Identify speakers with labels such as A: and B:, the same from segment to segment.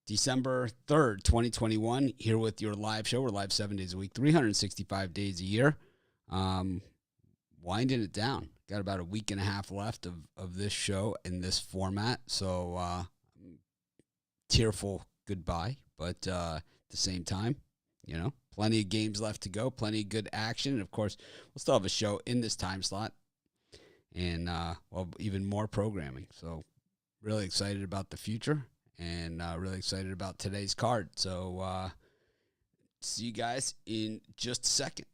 A: December 3rd, 2021, here with your live show. We're live 7 days a week, 365 days a year. Winding it down. Got about a week and a half left of this show in this format. So, tearful goodbye. But at the same time, you know, plenty of games left to go, plenty of good action. And, of course, we'll still have a show in this time slot and, well, even more programming. So, really excited about the future. And really excited about today's card. So see you guys in just a second.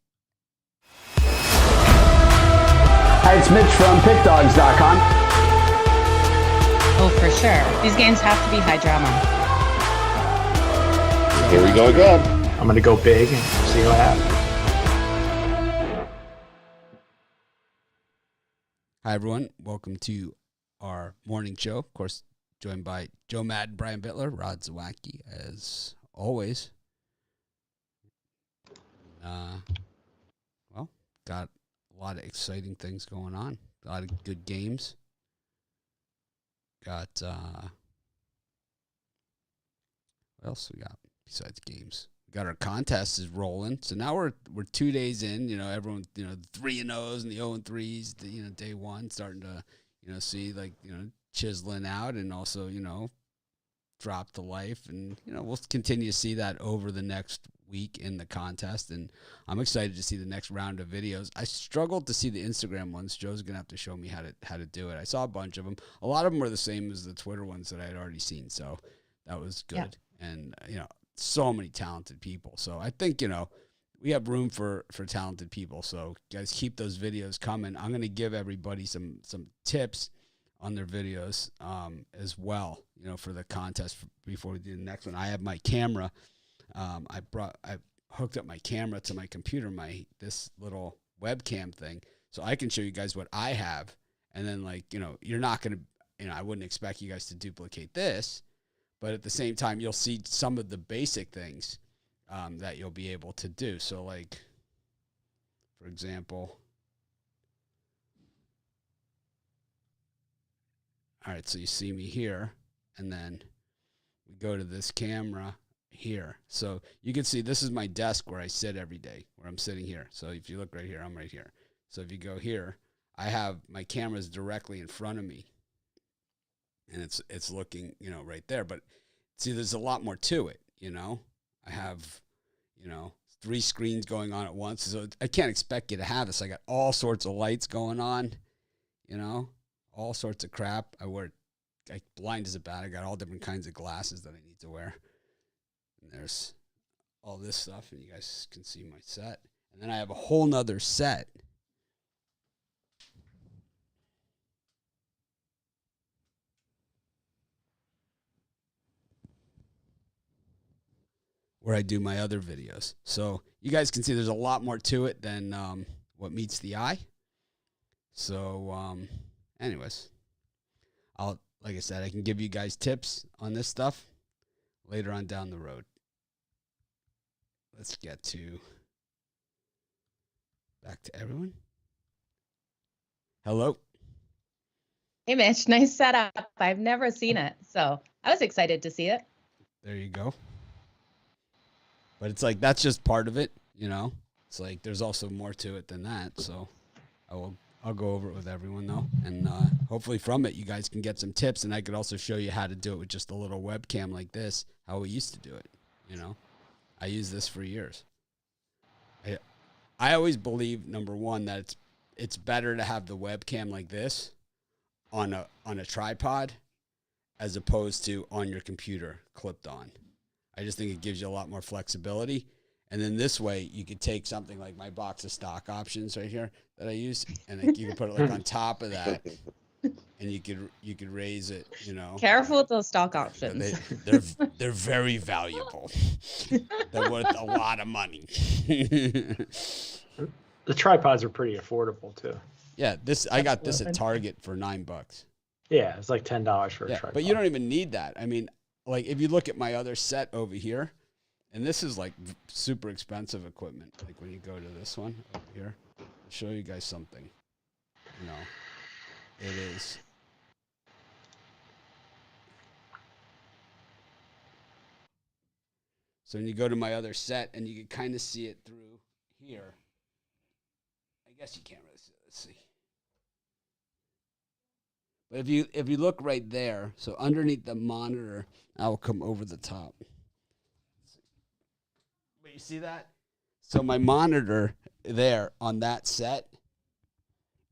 B: Hi, it's Mitch from Pickdawgz.com.
C: Oh, for sure. These games have to be high drama.
D: Here we go again.
B: I'm going to go big and see what happens.
A: Hi, everyone. Welcome to our morning show. Of course, joined by Joe Madden, Brian Bittler, Rod Zawacki, as always. Well, got a lot of exciting things going on. A lot of good games. Got, what else we got besides games? We got our contest is rolling. So now we're 2 days in. You know, everyone, you know, the 3-0s and the 0-3s, you know, day one, starting to, you know, see, like, you know, chiseling out and also, you know, drop to life. And, you know, we'll continue to see that over the next week in the contest. And I'm excited to see the next round of videos. I struggled to see the Instagram ones. Joe's going to have to show me how to do it. I saw a bunch of them. A lot of them were the same as the Twitter ones that I had already seen. So that was good. Yeah. And, you know, so many talented people. So I think, you know, we have room for talented people. So guys, keep those videos coming. I'm going to give everybody some tips on their videos as well, you know, for the contest before we do the next one. I have my camera. I hooked up my camera to my computer, this little webcam thing, so I can show you guys what I have. And then, like, you know, you're not going to, you know, I wouldn't expect you guys to duplicate this, but at the same time, you'll see some of the basic things that you'll be able to do. So, like, for example, all right, so you see me here, and then we go to this camera here. So you can see this is my desk where I sit every day, where I'm sitting here. So if you look right here, I'm right here. So if you go here, I have my cameras directly in front of me, and it's looking, you know, right there. But see, there's a lot more to it, you know. I have, you know, 3 screens going on at once, so I can't expect you to have this. I got all sorts of lights going on, you know. All sorts of crap. I wear, like, blind as a bat. I got all different kinds of glasses that I need to wear. And there's all this stuff, and you guys can see my set. And then I have a whole nother set where I do my other videos. So you guys can see there's a lot more to it than what meets the eye. So, anyways, like I said, I can give you guys tips on this stuff later on down the road. Let's get back to everyone. Hello.
C: Hey, Mitch, nice setup. I've never seen it, so I was excited to see it.
A: There you go. But it's like, that's just part of it, you know. It's like there's also more to it than that. So I'll go over it with everyone, though. And hopefully from it, you guys can get some tips. And I could also show you how to do it with just a little webcam like this, how we used to do it, you know. I used this for years. I always believe, number one, that it's better to have the webcam like this on a tripod as opposed to on your computer clipped on. I just think it gives you a lot more flexibility. And then this way, you could take something like my box of stock options right here that I use, and you can put it like on top of that, and you could raise it. You know,
C: Careful with those stock options.
A: They're very valuable. They're worth a lot of money.
B: The tripods are pretty affordable too.
A: Yeah, I got this at Target for $9.
B: Yeah, it's like $10 for a tripod.
A: But you don't even need that. I mean, like, if you look at my other set over here. And this is like super expensive equipment. Like when you go to this one over here, I'll show you guys something. You know, it is So when you go to my other set, and you can kind of see it through here. I guess you can't really see it. Let's see. But if you look right there, so underneath the monitor, I'll come over the top. Wait, you see that? So my monitor there on that set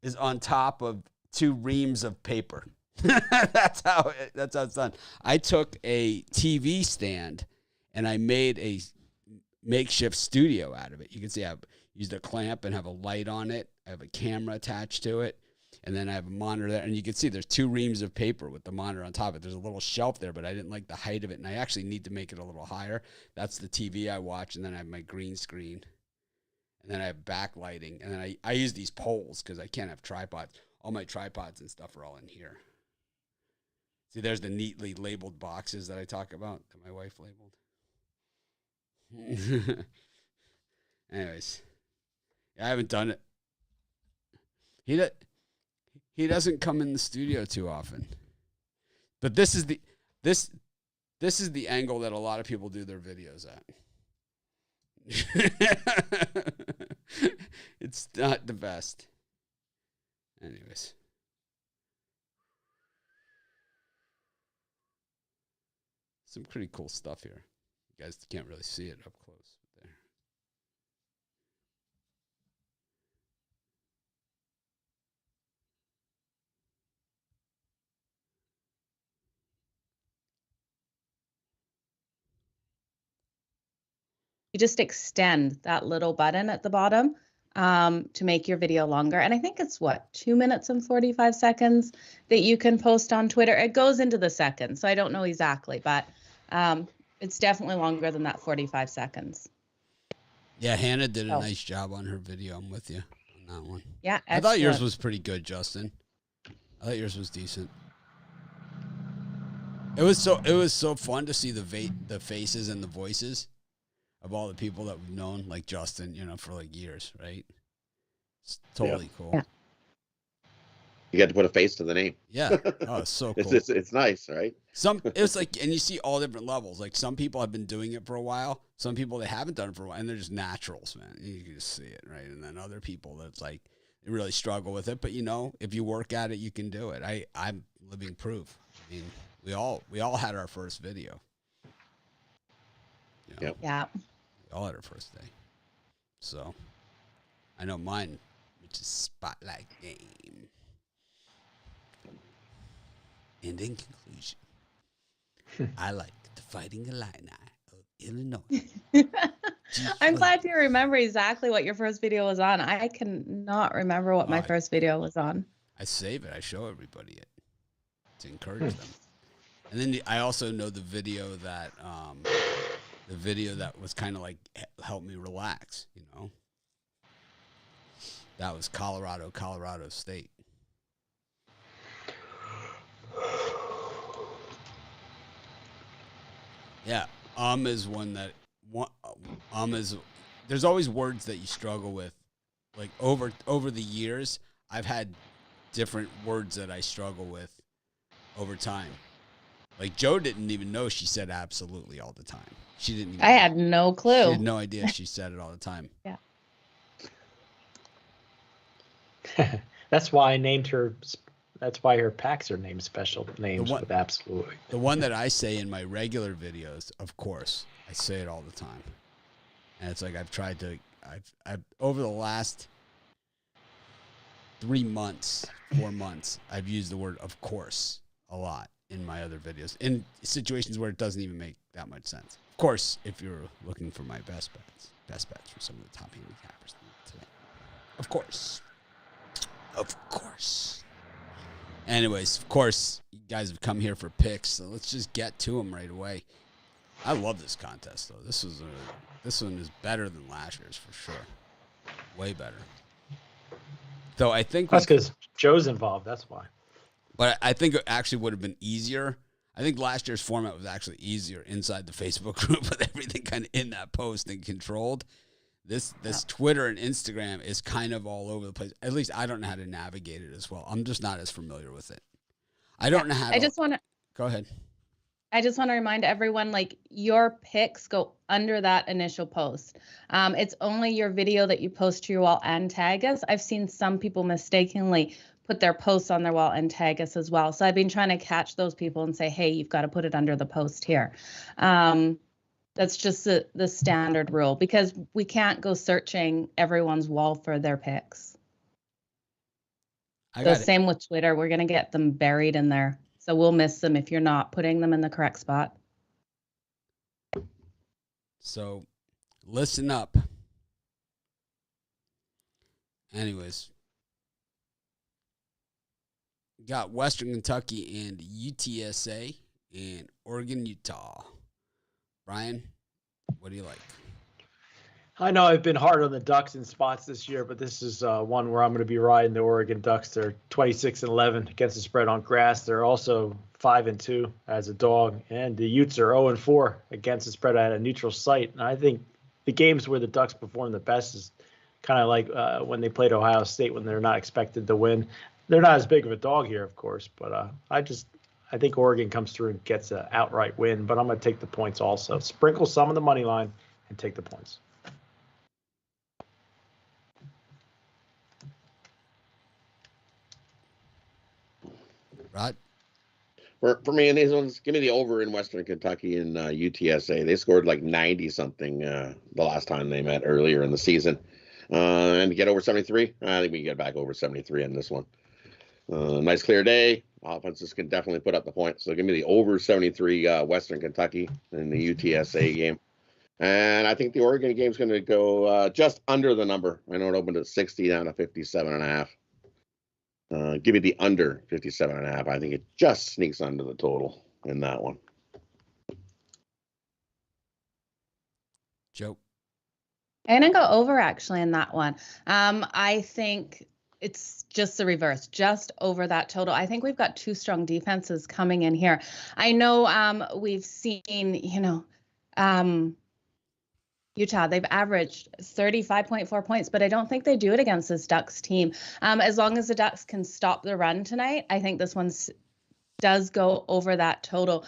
A: is on top of 2 reams of paper. That's how it's done. I took a TV stand and I made a makeshift studio out of it. You can see I've used a clamp and have a light on it. I have a camera attached to it. And then I have a monitor there. And you can see there's 2 reams of paper with the monitor on top of it. There's a little shelf there, but I didn't like the height of it. And I actually need to make it a little higher. That's the TV I watch. And then I have my green screen. And then I have backlighting. And then I use these poles because I can't have tripods. All my tripods and stuff are all in here. See, there's the neatly labeled boxes that I talk about that my wife labeled. Anyways, yeah, I haven't done it. He doesn't come in the studio too often. But this is the angle that a lot of people do their videos at. It's not the best. Anyways. Some pretty cool stuff here. You guys can't really see it up close. But there.
C: You just extend that little button at the bottom to make your video longer. And I think it's 2 minutes and 45 seconds that you can post on Twitter. It goes into the seconds, so I don't know exactly, but it's definitely longer than that 45 seconds.
A: Yeah, Hannah did a nice job on her video. I'm with you on that one.
C: Yeah, excellent.
A: I thought yours was pretty good, Justin. I thought yours was decent. It was so fun to see the faces and the voices of all the people that we've known, like Justin, for like years, right? It's totally cool.
C: Yeah.
D: You got to put a face to the name.
A: Yeah. Oh, it's so cool.
D: It's nice, right?
A: It's like, and you see all different levels. Like some people have been doing it for a while. Some people they haven't done it for a while, and they're just naturals, man. You can just see it, right? And then other people that's like they really struggle with it, but if you work at it, you can do it. I'm living proof. I mean, we all had our first video.
D: Yep.
C: Yeah.
A: We all had our first day. So I know mine, which is Spotlight Game. And in conclusion, I like the Fighting Illini of Illinois.
C: I'm glad you remember exactly what your first video was on. I cannot remember what my first video was on.
A: I save it. I show everybody it to encourage them. And then I also know the video that was kind of like helped me relax, That was Colorado State. Yeah, is one that is. There's always words that you struggle with, like over the years. I've had different words that I struggle with over time. Like Joe didn't even know she said absolutely all the time. She didn't. Even
C: I had no clue.
A: She had no idea she said it all the time.
C: Yeah.
E: That's why I named her. That's why her packs are named special names with absolutely.
A: The one that I say in my regular videos, of course, I say it all the time. And it's like I've over the last 3 months, 4 months, I've used the word of course a lot in my other videos in situations where it doesn't even make that much sense. Of course, if you're looking for my best bets for some of the top handicappers today. Of course. Anyways, of course, you guys have come here for picks, so let's just get to them right away. I love this contest, though. This one is better than last year's for sure. Way better. Though I think
E: that's because Joe's involved. That's why.
A: But I think it actually would have been easier. I think last year's format was actually easier inside the Facebook group with everything kind of in that post and controlled. This Twitter and Instagram is kind of all over the place. At least I don't know how to navigate it as well. I'm just not as familiar with it. I don't know how to...
C: I just want to...
A: Go ahead.
C: I just want to remind everyone, like, your picks go under that initial post. It's only your video that you post to your wall and tag us. I've seen some people mistakenly put their posts on their wall and tag us as well. So I've been trying to catch those people and say, hey, you've got to put it under the post here. That's just the standard rule, because we can't go searching everyone's wall for their picks. Same with Twitter. We're going to get them buried in there. So we'll miss them if you're not putting them in the correct spot.
A: So listen up. Anyways, got Western Kentucky and UTSA and Oregon, Utah. Brian, what do you like?
E: I know I've been hard on the Ducks in spots this year, but this is one where I'm going to be riding the Oregon Ducks. They're 26-11 against the spread on grass. They're also 5-2 as a dog, and the Utes are 0-4 against the spread at a neutral site. And I think the games where the Ducks perform the best is kind of like when they played Ohio State when they're not expected to win. They're not as big of a dog here, of course, but I think Oregon comes through and gets an outright win. But I'm going to take the points also. Sprinkle some of the money line and take the points.
A: Rod?
D: For me, in these ones, give me the over in Western Kentucky and UTSA. They scored like 90-something the last time they met earlier in the season. And to get over 73, I think we can get back over 73 in this one. Nice clear day. Offenses can definitely put up the points. So give me the over 73 Western Kentucky in the UTSA game. And I think the Oregon game is going to go just under the number. I know it opened at 60 down to 57.5. Give me the under 57.5. I think it just sneaks under the total in that one.
A: Joe?
C: I'm going to go over actually in that one. I think it's just the reverse, just over that total. I think we've got two strong defenses coming in here. I know we've seen, Utah, they've averaged 35.4 points, but I don't think they do it against this Ducks team. As long as the Ducks can stop the run tonight, I think this one does go over that total,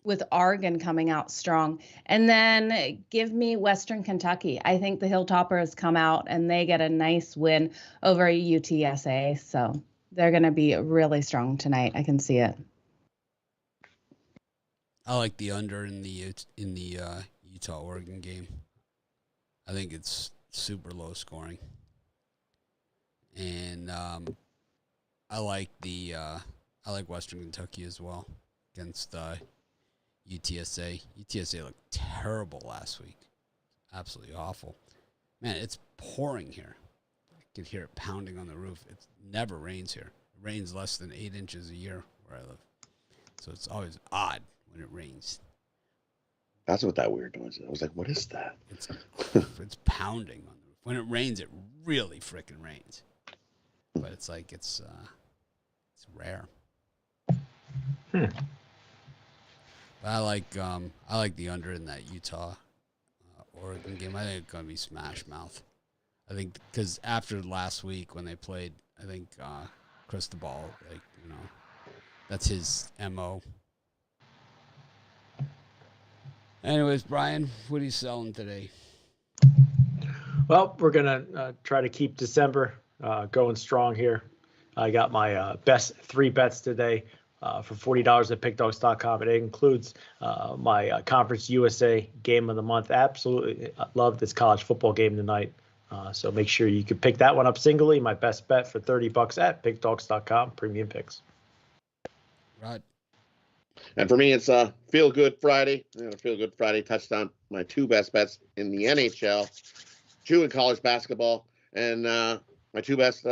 C: with Oregon coming out strong. And then give me Western Kentucky. I think the Hilltoppers come out and they get a nice win over UTSA. So they're going to be really strong tonight. I can see it.
A: I like the under in the Utah-Oregon game. I think it's super low scoring. And I like Western Kentucky as well against UTSA. UTSA looked terrible last week. Absolutely awful. Man, it's pouring here. I could hear it pounding on the roof. It never rains here. It rains less than 8 inches a year where I live. So it's always odd when it rains.
D: That's what that weird noise is. I was like, what is that?
A: It's pounding on the roof. When it rains, it really frickin' rains. But it's like it's rare. But I like the under in that Utah Oregon game. I think it's gonna be smash mouth. I think because after last week when they played, I think Cristobal, that's his MO. Anyways, Brian, what are you selling today?
E: Well, we're going to try to keep December going strong here. I got my best 3 bets today for $40 at Pickdawgz.com. It includes my Conference USA game of the month. Absolutely love this college football game tonight. So make sure you can pick that one up singly. My best bet for $30 at Pickdawgz.com, premium picks.
A: Right.
D: And for me, it's a Feel Good Friday. Feel Good Friday touchdown. My 2 best bets in the NHL, 2 in college basketball, and my 2 best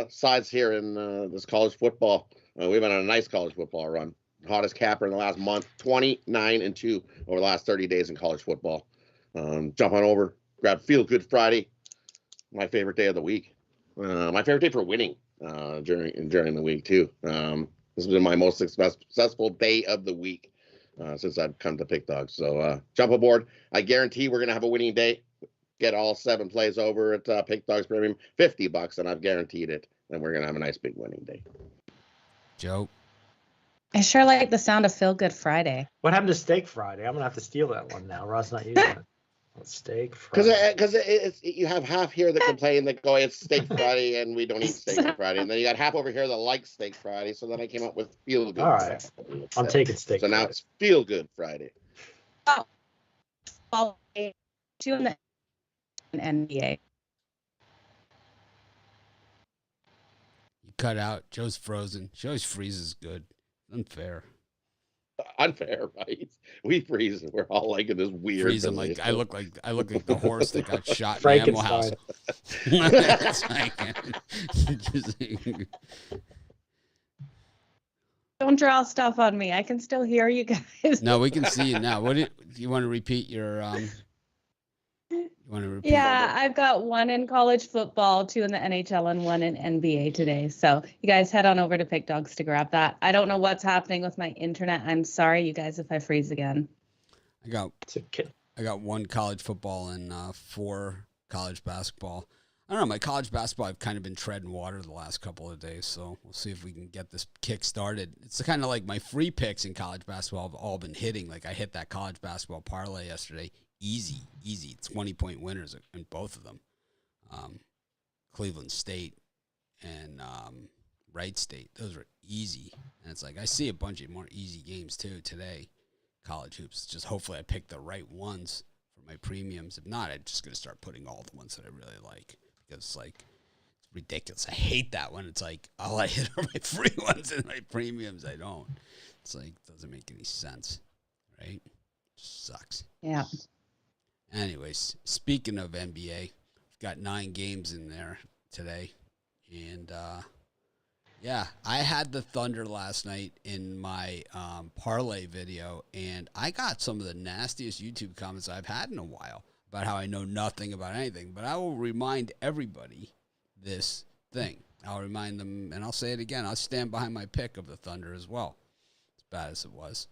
D: sides here in this college football. We've been on a nice college football run. Hottest capper in the last month, 29-2 over the last 30 days in college football. Jump on over, grab Feel Good Friday, my favorite day of the week. My favorite day for winning during the week too. This has been my most successful day of the week since I've come to Pickdawgz. So jump aboard. I guarantee we're going to have a winning day. Get all 7 plays over at Pickdawgz Premium, $50, and I've guaranteed it. And we're going to have a nice big winning day.
A: Joe?
C: I sure like the sound of Feel Good Friday.
E: What happened to Steak Friday? I'm gonna have to steal that one now. Rod's not using it. Steak Friday.
D: Because you have half here that complain that go, it's Steak Friday and we don't eat Steak on Friday, and then you got half over here that like Steak Friday. So then I came up with Feel Good.
E: All right,
D: Friday.
E: I'm taking Steak.
D: So now it's Feel Good Friday.
C: Oh, well, doing the NBA.
A: You cut out. Joe's frozen. She always freezes good. Unfair.
D: Unfair, right? We freeze. We're all like in this weird.
A: Freezing like I look like the horse that got shot in the Animal House.
C: Don't draw stuff on me. I can still hear you guys.
A: No, we can see you now. Do you want to repeat your
C: Yeah, I've got one in college football, 2 in the NHL, and 1 in NBA today. So you guys head on over to Pickdawgz to grab that. I don't know what's happening with my internet. I'm sorry, you guys, if I freeze again.
A: I got 1 college football and 4 college basketball. I don't know, my college basketball, I've kind of been treading water the last couple of days, so we'll see if we can get this kick started. It's kind of like my free picks in college basketball have all been hitting. Like I hit that college basketball parlay yesterday. Easy 20-point winners in both of them. Cleveland State and Wright State. Those were easy. And it's like I see a bunch of more easy games too today. College hoops. Just hopefully I pick the right ones for my premiums. If not, I'm just going to start putting all the ones that I really like. Because it's like it's ridiculous. I hate that when it's like all I hit are my free ones and my premiums I don't. It's like doesn't make any sense. Right? Just sucks.
C: Yeah.
A: Anyways, speaking of NBA, we've got 9 games in there today. And, yeah, I had the Thunder last night in my parlay video, and I got some of the nastiest YouTube comments I've had in a while about how I know nothing about anything. But I will remind everybody this thing. I'll remind them, and I'll say it again. I'll stand behind my pick of the Thunder as well, as bad as it was.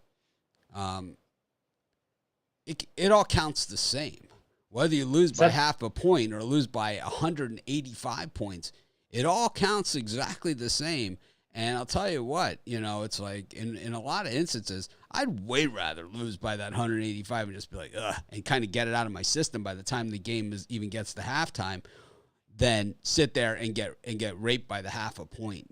A: It all counts the same. Whether you lose by half a point or lose by 185 points, it all counts exactly the same. And I'll tell you what, it's like in a lot of instances, I'd way rather lose by that 185 and just be like, ugh, and kind of get it out of my system by the time the game even gets to halftime, than sit there and get raped by the half a point,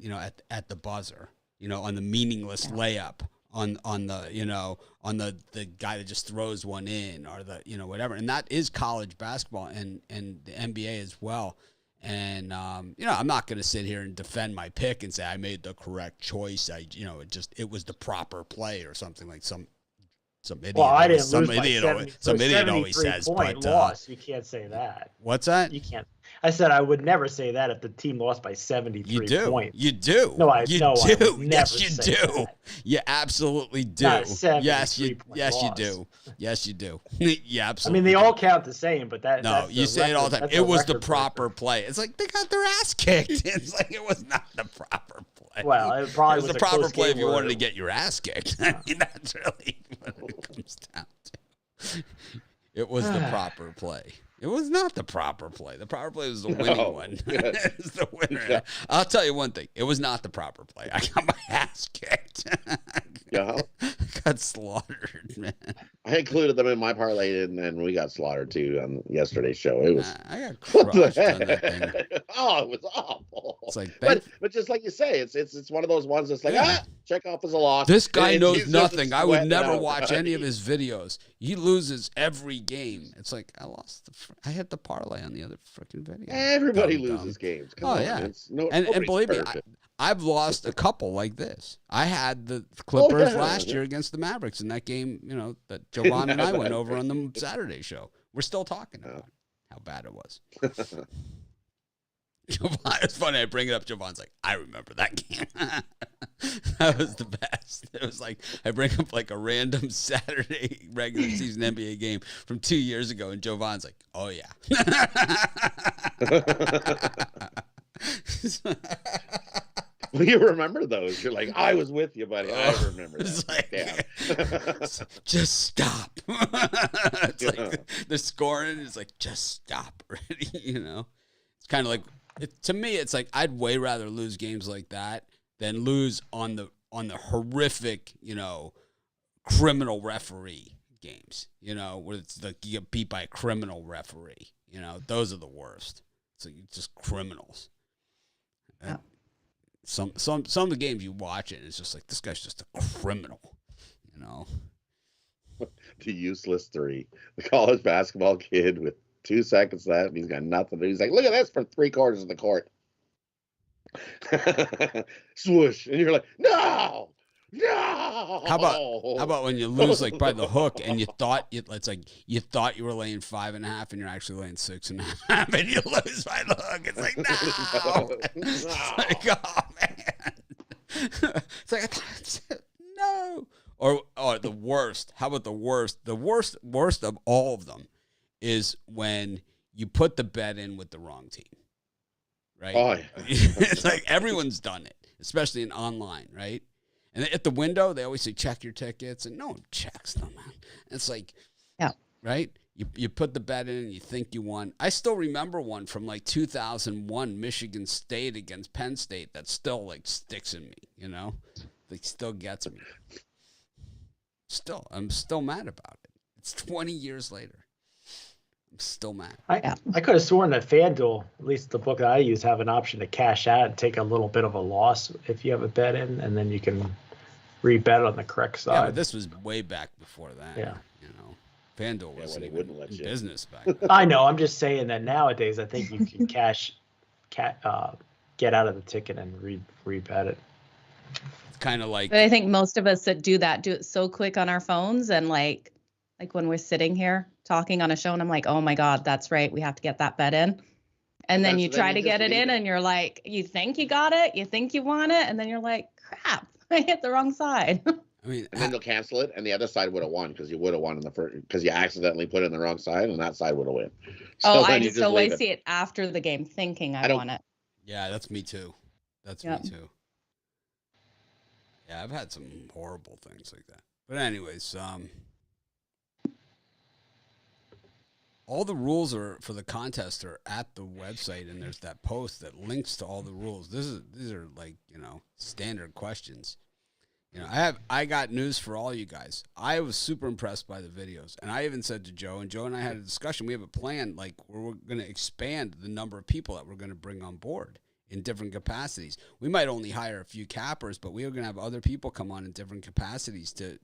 A: at the buzzer, on the meaningless layup. On the guy that just throws one in or whatever. And that is college basketball and the NBA as well. And, I'm not going to sit here and defend my pick and say I made the correct choice. It was the proper play or something like some idiot.
E: Well, I didn't
A: some
E: lose
A: idiot
E: by
A: always, some idiot always says.
E: But loss. You can't say that.
A: What's that?
E: You can't. I said I would never say that if the team lost by 73 points.
A: You do.
E: No, I
A: do.
E: Never
A: yes, you
E: say
A: do.
E: That.
A: You absolutely do. Yes, you do. Yes, you do. Yeah, absolutely.
E: I mean, they all count the same, but that.
A: No, you say it all the time. It was the proper play. It's like they got their ass kicked. It's like it was not the proper play.
E: Well, it probably was
A: the proper play if you wanted to get your ass kicked. I mean, that's really what it comes down to. It was the proper play. It was not the proper play. The proper play was the winning one. It was the winner. Yeah. I'll tell you one thing. It was not the proper play. I got my ass kicked.
D: Yeah.
A: Got slaughtered, man.
D: I included them in my parlay, and we got slaughtered too on yesterday's show. It was.
A: I got crushed on that thing.
D: Oh, it was awful.
A: It's like,
D: but just like you say, it's one of those ones that's like, check off as a loss.
A: This guy knows nothing. I would never watch any of his videos. He loses every game. It's like I hit the parlay on the other freaking video.
D: Everybody loses games. Come on,
A: yeah. And believe me, I've lost a couple like this. I had the Clippers last year against the Mavericks in that game, that Jovan and I went over on the Saturday show. We're still talking about how bad it was. Jovan, it's funny. I bring it up. Jovan's like, I remember that game. That was the best. It was like, I bring up like a random Saturday regular season NBA game from 2 years ago. And Jovan's like, oh yeah.
D: Well, you remember those. You're like, I was with you, buddy. I remember that.
A: It's like, just stop. It's like the scoring is like, just stop already, It's kind of like, to me, it's like I'd way rather lose games like that than lose on on the horrific, criminal referee games, where it's like you get beat by a criminal referee. Those are the worst. So just criminals.
C: Yeah.
A: Some of the games you watch it, it's just like, this guy's just a criminal,
D: The useless three. The college basketball kid with 2 seconds left. He's got nothing to do. He's like, look at this for 3/4 of the court. Swoosh. And you're like, no.
A: How about when you lose like by the hook and you thought you were laying 5.5 and you're actually laying 6.5 and you lose by the hook? It's like, no. It's like, oh man. It's like, no. Or the worst. How about the worst? The worst of all of them is when you put the bet in with the wrong team. Right?
D: Oh, yeah.
A: It's like everyone's done it, especially in online, right? And at the window, they always say, check your tickets. And no one checks them, man. It's like,
C: yeah,
A: right? You put the bet in and you think you won. I still remember one from like 2001, Michigan State against Penn State that still like sticks in me, Like still gets me. I'm still mad about it. It's 20 years later. I'm still mad.
E: I could have sworn that FanDuel, at least the book that I use, have an option to cash out and take a little bit of a loss if you have a bet in, and then you can rebet on the correct side.
A: Yeah, but this was way back before that.
E: Yeah.
A: FanDuel wasn't
D: they
A: even
D: wouldn't let
A: in
D: you.
A: business back then.
E: I know. I'm just saying that nowadays I think you can get out of the ticket and rebet it.
A: It's kind of like,
C: But I think most of us that do it so quick on our phones, and like when we're sitting here talking on a show and I'm like, oh my God, that's right, we have to get that bet in. And then you try to get it in and you're like, you think you got it, you think you want it, and then you're like, crap, I hit the wrong side.
A: I mean,
D: And then they'll cancel it, and the other side would have won because you would have won in the first because you accidentally put it in the wrong side, and that side would have won.
C: Oh,
D: then
C: I
D: you
C: just always
D: leave
C: see it after the game thinking I
D: don't-
C: won it.
A: yeah, that's me too. That's
C: Yep.
A: me too. Yeah, I've had some horrible things like that. But anyways, all the rules for the contest are at the website, and there's that post that links to all the rules. These are like, standard questions. I got news for all you guys. I was super impressed by the videos, and I even said to Joe, and Joe and I had a discussion. We have a plan, like, where we're going to expand the number of people that we're going to bring on board in different capacities. We might only hire a few cappers, but we are going to have other people come on in different capacities to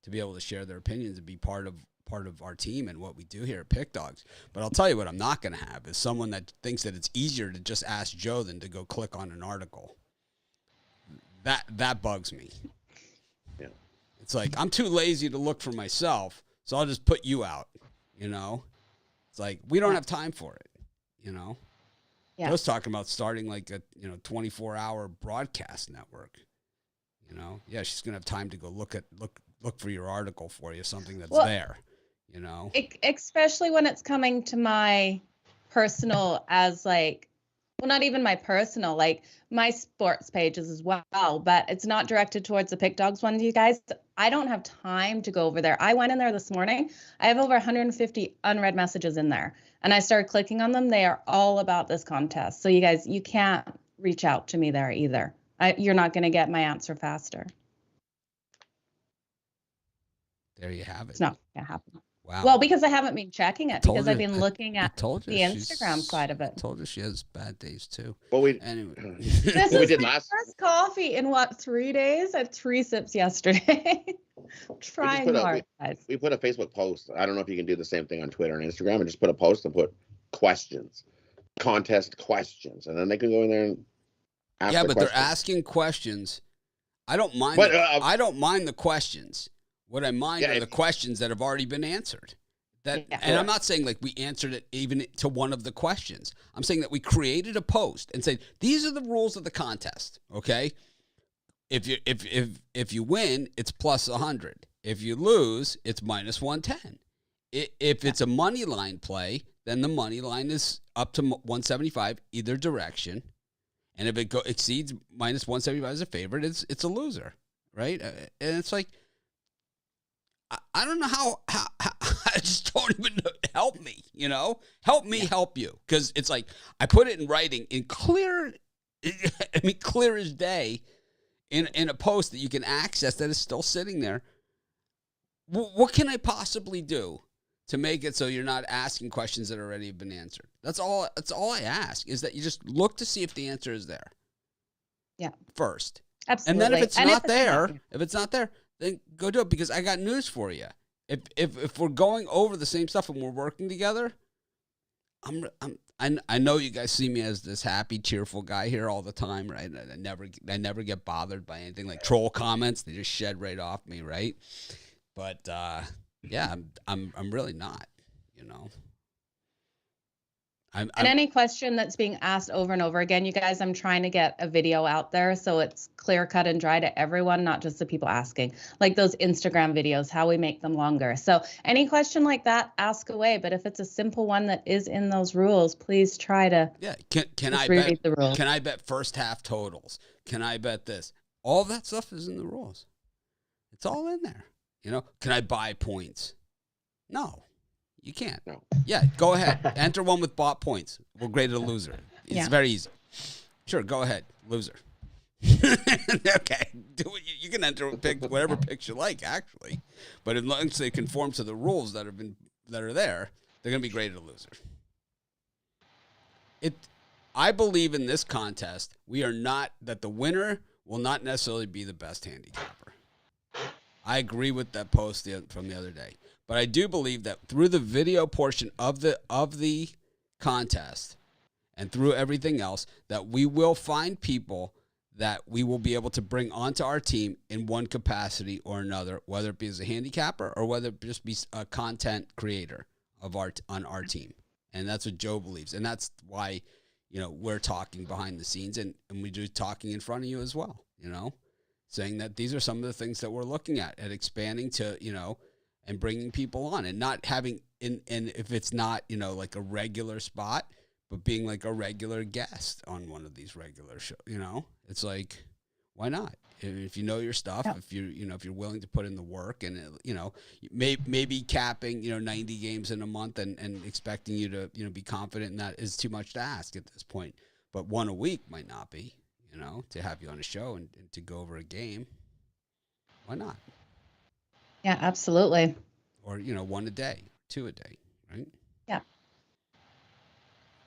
A: be able to share their opinions and be part of our team and what we do here at Pickdawgz. But I'll tell you what I'm not going to have is someone that thinks that it's easier to just ask Joe than to go click on an article. That bugs me.
D: Yeah.
A: It's like, I'm too lazy to look for myself, so I'll just put you out, It's like, we don't have time for it,
C: Yeah.
A: I was talking about starting like a 24-hour broadcast network. Yeah, she's gonna have time to go look for your article for you, something that's there.
C: Especially when it's coming to my personal, as like, well, not even my personal, like my sports pages as well, but it's not directed towards the Pickdawgz ones, you guys. I don't have time to go over there. I went in there this morning. I have over 150 unread messages in there, and I started clicking on them. They are all about this contest. So you guys, you can't reach out to me there either. You're not going to get my answer faster.
A: There you have it.
C: It's not going to happen.
A: Wow.
C: Well, because I haven't been checking it,
A: Told
C: because
A: you-
C: I've been looking at the
A: she's-
C: Instagram side of
A: I
C: it.
A: told you she has bad days too.
D: Well, we
A: Anyway.
C: This
D: we
C: is
D: did
C: my
D: last.
C: first coffee in 3 days? I had 3 sips yesterday. Trying
D: put a-
C: hard, guys.
D: We put a Facebook post. I don't know if you can do the same thing on Twitter and Instagram, and just put a post and put questions, contest questions, and then they can go in there and ask.
A: Yeah,
D: the
A: but
D: questions.
A: they're asking questions. I don't mind.
D: But,
A: I don't mind the questions. What I mind
D: Yeah,
A: are
D: if-
A: the questions that have already been answered. That,
C: Yeah.
A: and I'm not saying like we answered it even to one of the questions. I'm saying that we created a post and said these are the rules of the contest. Okay, if you win, it's plus 100. If you lose, it's minus 110. If it's a money line play, then the money line is up to 175 either direction. And if it exceeds minus 175 as a favorite, it's a loser, right? And it's like, I don't know how I just don't even know. Help me, help me help you. Because it's like, I put it in writing in clear as day in a post that you can access that is still sitting there. What can I possibly do to make it so you're not asking questions that already have been answered? That's all I ask, is that you just look to see if the answer is there.
C: Yeah.
A: First.
C: Absolutely.
A: And then if it's not there, then go do it, because I got news for you. If we're going over the same stuff and we're working together, I know you guys see me as this happy, cheerful guy here all the time, right? I never get bothered by anything like troll comments. They just shed right off me, right? But yeah, I'm really not, you know.
C: And any question that's being asked over and over again, you guys, I'm trying to get a video out there so it's clear, cut, and dry to everyone, not just the people asking. Like those Instagram videos, how we make them longer. So any question like that, ask away. But if it's a simple one that is in those rules, please try to
A: can I bet the rules. Can I bet first half totals? Can I bet this? All that stuff is in the rules. It's all in there. You know, can I buy points? No. You can't. No. Yeah, go ahead. Enter one with bought points. We'll grade it a loser. It's very easy. Sure, go ahead. Loser. Okay. Do it. You can enter pick whatever picks you like, actually. But as long as they conform to the rules that are there, they're going to be graded a loser. I believe in this contest, that the winner will not necessarily be the best handicapper. I agree with that post from the other day. But I do believe that through the video portion of the contest and through everything else, that we will find people that we will be able to bring onto our team in one capacity or another, whether it be as a handicapper or whether it just be a content creator on our team. And that's what Joe believes. And that's why, you know, we're talking behind the scenes and we do talking in front of you as well, you know, saying that these are some of the things that we're looking at expanding to, you know, and bringing people on and not having and if it's not, you know, like a regular spot, but being like a regular guest on one of these regular shows, you know, it's like, why not? If you know your stuff, if you're willing to put in the work and, you know, maybe capping, you know, 90 games in a month and expecting you to, you know, be confident in that is too much to ask at this point, but one a week might not be, you know, to have you on a show and to go over a game. Why not?
C: Yeah, absolutely.
A: Or, you know, one a day, two a day, right?
C: Yeah.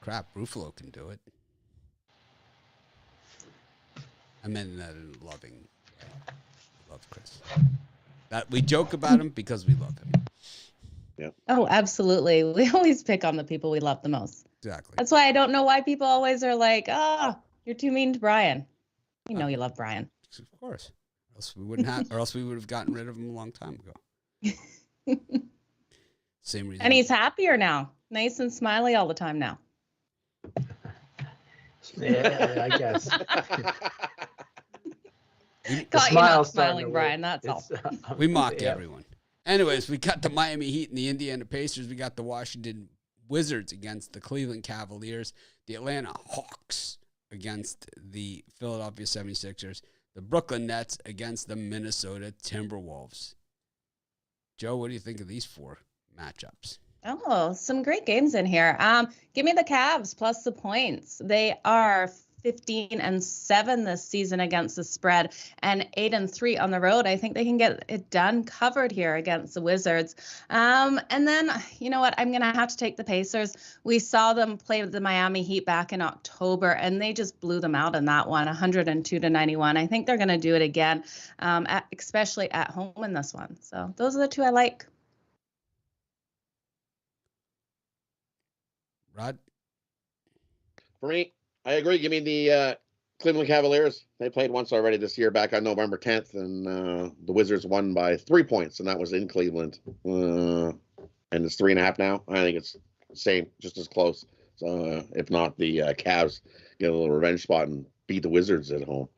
A: Crap, Ruffalo can do it. I meant that in loving way. I love Chris. That we joke about him because we love him.
D: Yeah.
C: Oh, absolutely. We always pick on the people we love the most.
A: Exactly.
C: That's why I don't know why people always are like, "Oh, you're too mean to Brian." You know you love Brian.
A: Of course. Or else we would have gotten rid of him a long time ago. Same reason.
C: And he's happier now. Nice and smiley all the time now.
E: Yeah, I guess.
C: Caught you not smiling, Brian. That's all.
A: We mock everyone. Anyways, we got the Miami Heat and the Indiana Pacers. We got the Washington Wizards against the Cleveland Cavaliers. The Atlanta Hawks against the Philadelphia 76ers. The Brooklyn Nets against the Minnesota Timberwolves. Joe, what do you think of these four matchups?
C: Oh, some great games in here. Give me the Cavs plus the points. They are 15-7 this season against the spread and 8-3 on the road. I think they can get it done covered here against the Wizards. And then, you know what? I'm going to have to take the Pacers. We saw them play with the Miami Heat back in October, and they just blew them out in that one, 102-91. I think they're going to do it again, especially at home in this one. So those are the two I like.
A: Rod?
D: For me, I agree. Give me the Cleveland Cavaliers. They played once already this year back on November 10th, and the Wizards won by 3 points, and that was in Cleveland. And it's 3.5 now. I think it's the same, just as close. So if not, the Cavs get a little revenge spot and beat the Wizards at home.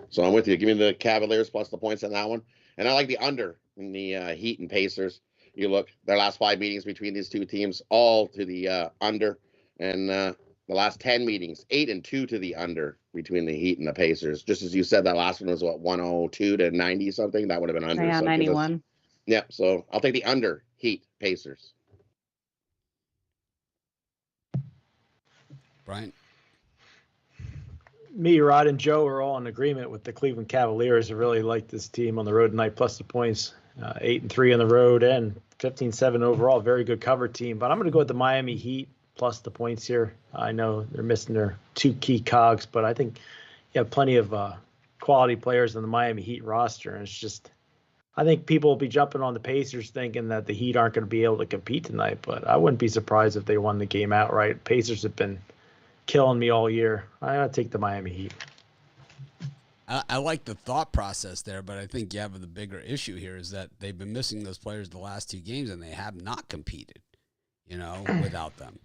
D: So I'm with you. Give me the Cavaliers plus the points on that one. And I like the under in the Heat and Pacers. You look, their last 5 meetings between these two teams, all to the under. And the last 10 meetings, 8-2 to the under between the Heat and the Pacers. Just as you said, that last one was, 102 to 90 something? That would have been under.
C: Yeah,
D: so
C: 91.
D: Yeah, so I'll take the under, Heat, Pacers.
A: Brian?
E: me, Rod, and Joe are all in agreement with the Cleveland Cavaliers. I really like this team on the road tonight, plus the points. 8-3 on the road and 15-7 overall. Very good cover team. But I'm going to go with the Miami Heat plus the points here. I know they're missing their two key cogs, but I think you have plenty of quality players on the Miami Heat roster. And it's just, I think people will be jumping on the Pacers thinking that the Heat aren't going to be able to compete tonight. But I wouldn't be surprised if they won the game outright. Pacers have been killing me all year. I gotta take the Miami Heat.
A: I like the thought process there, but I think you have the bigger issue here is that they've been missing those players the last two games, and they have not competed, without them.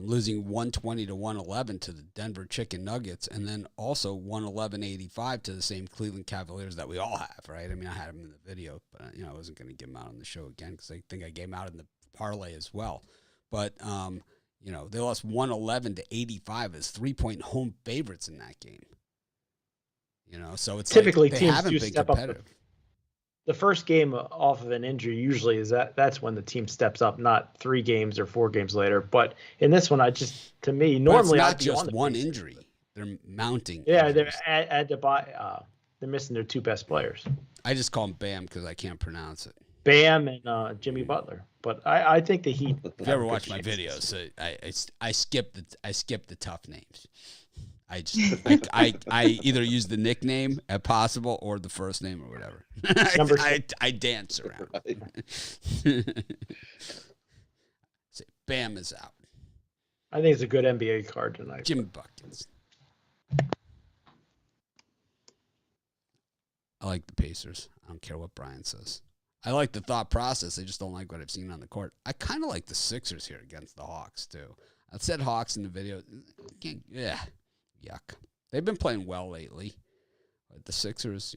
A: Losing 120-111 to the Denver Chicken Nuggets, and then also 111-85 to the same Cleveland Cavaliers that we all have, right? I mean, I had them in the video, but I wasn't going to give them out on the show again because I think I gave them out in the parlay as well. But they lost 111-85 as 3-point home favorites in that game. So it's
E: typically
A: like they
E: teams
A: haven't
E: do
A: been
E: step
A: competitive.
E: up. The first game off of an injury usually is that's when the team steps up, not 3 games or 4 games later. But in this one, to me, normally
A: But it's not
E: I'd be
A: just
E: on
A: one
E: Pacers.
A: injury; they're mounting.
E: Yeah,
A: injuries.
E: they're missing their 2 best players,
A: I just call them Bam because I can't pronounce it.
E: Bam and Jimmy Butler. But I think the Heat.
A: If you ever watch my videos, I skip the tough names. I either use the nickname at possible or the first name or whatever. I dance around. Say Bam is out.
E: I think it's a good NBA card tonight.
A: Jimmy Buckets. I like the Pacers. I don't care what Brian says. I like the thought process. I just don't like what I've seen on the court. I kind of like the Sixers here against the Hawks, too. I said Hawks in the video. Yeah, yuck. They've been playing well lately. But the Sixers,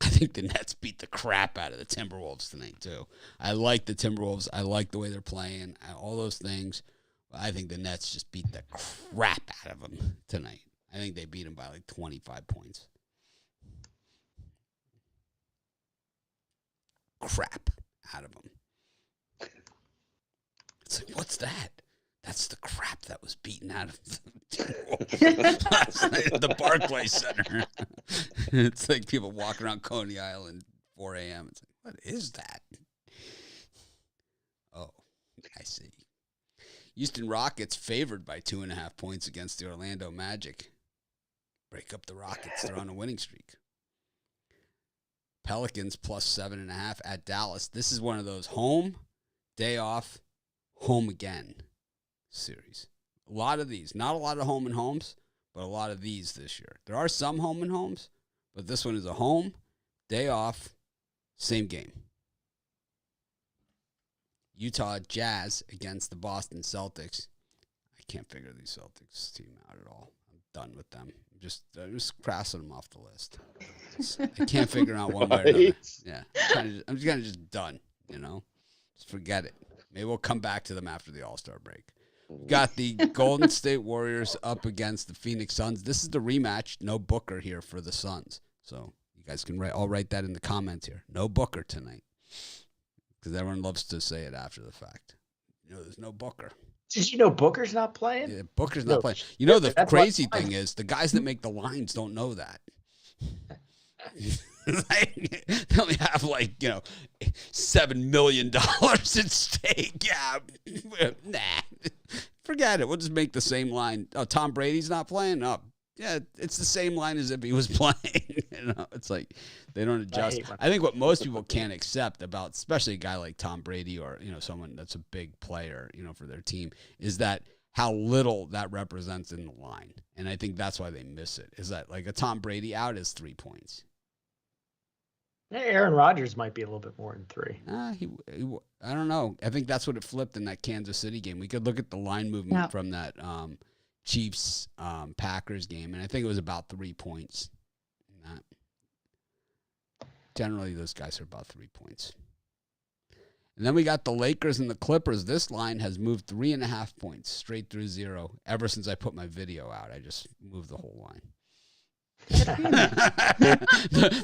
A: I think the Nets beat the crap out of the Timberwolves tonight, too. I like the Timberwolves. I like the way they're playing, all those things. But I think the Nets just beat the crap out of them tonight. I think they beat them by like 25 points. Crap out of them. It's like, what's that? That's the crap that was beaten out of last night at the Barclays Center. It's like people walking around Coney Island 4 a.m. It's like, what is that? Oh, I see. Houston Rockets favored by 2.5 points against the Orlando Magic. Break up the Rockets. They're on a winning streak. Pelicans plus 7.5 at Dallas. This is one of those home, day off, home again series. A lot of these. Not a lot of home and homes, but a lot of these this year. There are some home and homes, but this one is a home, day off, same game. Utah Jazz against the Boston Celtics. I can't figure these Celtics team out at all. I'm done with them. I'm just crossing them off the list. I can't figure out one way or another. Yeah, I'm just kind of just done. Just forget it. Maybe we'll come back to them after the All-Star break. We've got the Golden State Warriors up against the Phoenix Suns. This is the rematch. No Booker here for the Suns. So you guys can write that in the comments here. No Booker tonight. Because everyone loves to say it after the fact. There's no Booker.
E: Did you know Booker's not playing?
A: Yeah, Booker's not playing. The crazy thing is the guys that make the lines don't know that. They only have $7 million at stake. Yeah, nah, forget it. We'll just make the same line. Oh, Tom Brady's not playing. Oh, yeah, it's the same line as if he was playing. It's like they don't adjust. I think what most people can't accept about, especially a guy like Tom Brady or someone that's a big player, for their team, is that how little that represents in the line. And I think that's why they miss it. Is that like a Tom Brady out is 3 points.
E: Aaron Rodgers might be a little bit more than 3.
A: I don't know. I think that's what it flipped in that Kansas City game. We could look at the line movement from that Chiefs Packers game, and I think it was about 3 points. Generally, those guys are about 3 points. And then we got the Lakers and the Clippers. This line has moved 3.5 points straight through 0 ever since I put my video out. I just moved the whole line.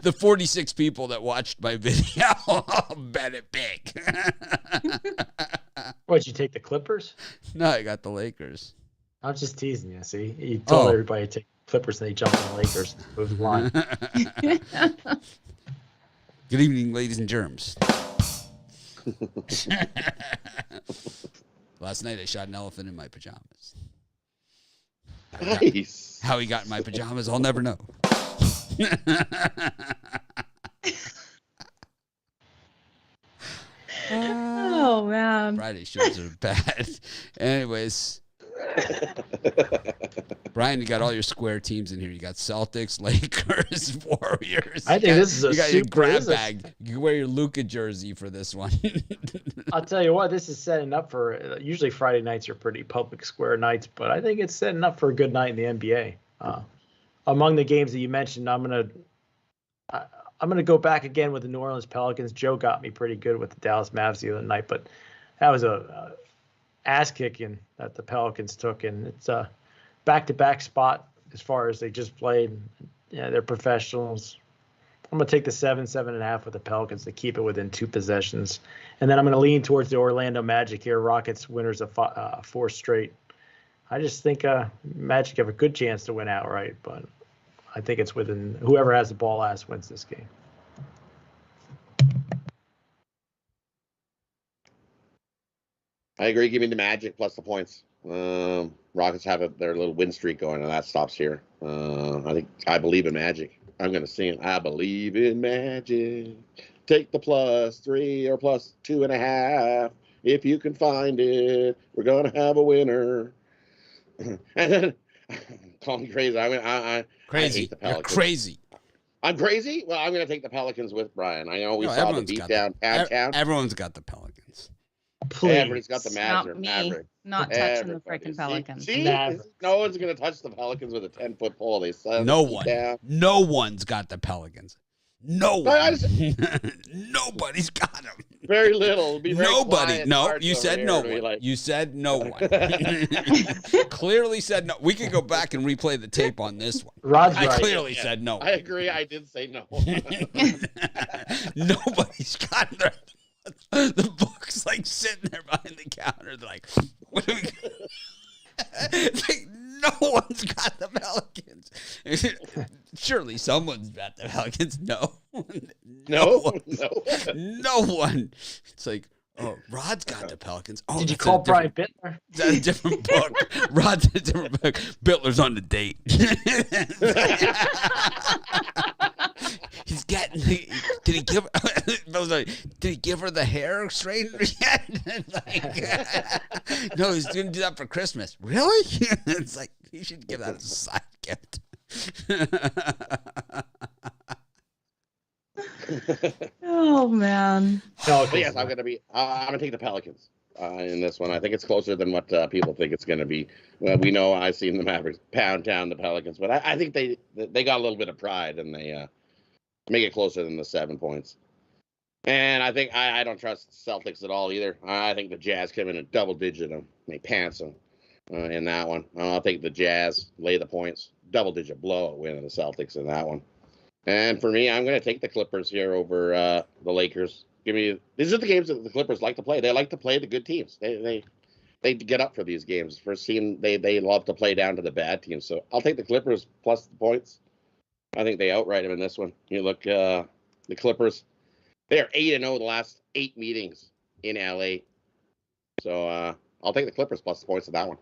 A: the 46 people that watched my video bet it big.
E: What'd you take, the Clippers?
A: No, I got the Lakers.
E: I'm just teasing you. See, you told everybody to take Clippers and they jumped on the Lakers. Move the line.
A: Good evening, ladies and germs. Last night I shot an elephant in my pajamas.
D: Nice.
A: How he got in my pajamas, I'll never know.
C: Oh, man.
A: Friday shows are bad. Anyways. Brian, you got all your square teams in here. You got Celtics, Lakers, Warriors.
E: I think this is a
A: you got your
E: super
A: grab bag. You wear your Luka jersey for this one.
E: I'll tell you what, this is setting up for. Usually Friday nights are pretty public square nights, but I think it's setting up for a good night in the NBA. Among the games that you mentioned, I'm gonna go back again with the New Orleans Pelicans. Joe got me pretty good with the Dallas Mavs the other night, but that was a ass kicking that the Pelicans took, and it's a back-to-back spot as far as they just played. Yeah, they're professionals. I'm going to take the 7.5 with the Pelicans to keep it within 2 possessions. And then I'm going to lean towards the Orlando Magic here. Rockets winners of 4 straight. I just think Magic have a good chance to win outright, but I think it's within whoever has the ball last wins this game.
D: I agree. Give me the Magic plus the points. Rockets have their little win streak going, and that stops here. I believe in Magic. I'm going to sing. I believe in Magic. Take the +3 or +2.5 if you can find it. We're going to have a winner. And then call me crazy.
A: Crazy.
D: I hate the Pelicans.
A: You're crazy.
D: I'm crazy. Well, I'm going to take the Pelicans with Brian. I know we saw the beat down town.
A: Everyone's got the Pelicans.
E: Please.
D: Everybody's got the
C: Not me.
D: Maverick.
C: Not touching the freaking Pelicans.
D: See? No one's going to touch the Pelicans with a 10-foot pole. They
A: No one.
D: Down.
A: No one's got the Pelicans. No one. Nobody's got them.
D: Very little. Be very
A: Nobody.
D: quiet.
A: No, you said no one.
D: Like...
A: You said no one. Clearly said no. We could go back and replay the tape on this one.
E: Rod's
A: I
E: right.
A: clearly said no.
D: I agree. I did say no.
A: Nobody's got the book's like sitting there behind the counter. They're like, what do we it's like, no one's got the Pelicans. Surely someone's got the Pelicans. No.
D: No
A: one. It's like, oh, Rod's got the Pelicans. Oh,
E: did you call Brian Bittler?
A: That's a different book. Rod's a different book. Bittler's on the date. He's getting. Did he give? Did he give her the hair straightener yet? No, he's going to do that for Christmas. Really? It's like you should give that as a side gift.
C: Oh man.
D: No, but yes, I'm gonna take the Pelicans in this one. I think it's closer than what people think it's gonna be. Well, we know I've seen the Mavericks pound down the Pelicans, but I think they got a little bit of pride and they make it closer than the 7 points. And I think I don't trust Celtics at all either. I think the Jazz come in a double digit them. They pants them in that one. I'll take the Jazz, lay the points, double digit blowout win of the Celtics in that one. And for me, I'm going to take the Clippers here over the Lakers. These are the games that the Clippers like to play. They like to play the good teams. They get up for these games. First team, they love to play down to the bad teams. So I'll take the Clippers plus the points. I think they outright them in this one. You look, the Clippers, they are 8-0 the last 8 meetings in LA. So I'll take the Clippers plus the points in that one.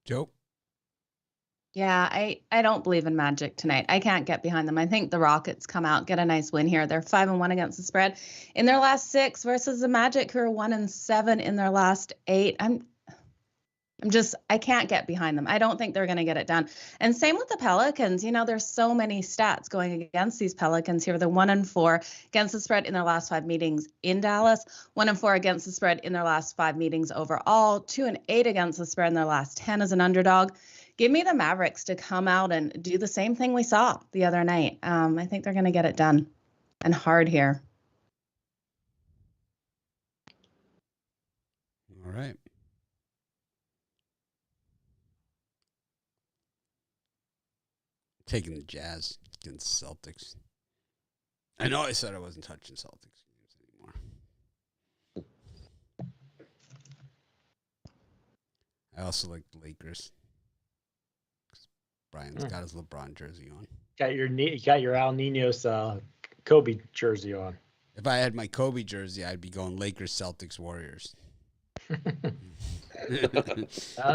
A: Joe?
C: Yeah, I don't believe in Magic tonight. I can't get behind them. I think the Rockets come out, get a nice win here. They're 5-1 against the spread in their last 6 versus the Magic, who are 1-7 in their last 8. I can't get behind them. I don't think they're going to get it done. And same with the Pelicans. You know, there's so many stats going against these Pelicans here. They're 1-4 against the spread in their last 5 meetings in Dallas, 1-4 against the spread in their last 5 meetings overall, 2-8 against the spread in their last 10 as an underdog. Give me the Mavericks to come out and do the same thing we saw the other night. I think they're going to get it done and hard here.
A: All right. Taking the Jazz against the Celtics. I know I said I wasn't touching Celtics games anymore. I also like the Lakers. Brian's got his LeBron jersey on.
E: You got your Al Ninos Kobe jersey on.
A: If I had my Kobe jersey, I'd be going Lakers, Celtics, Warriors.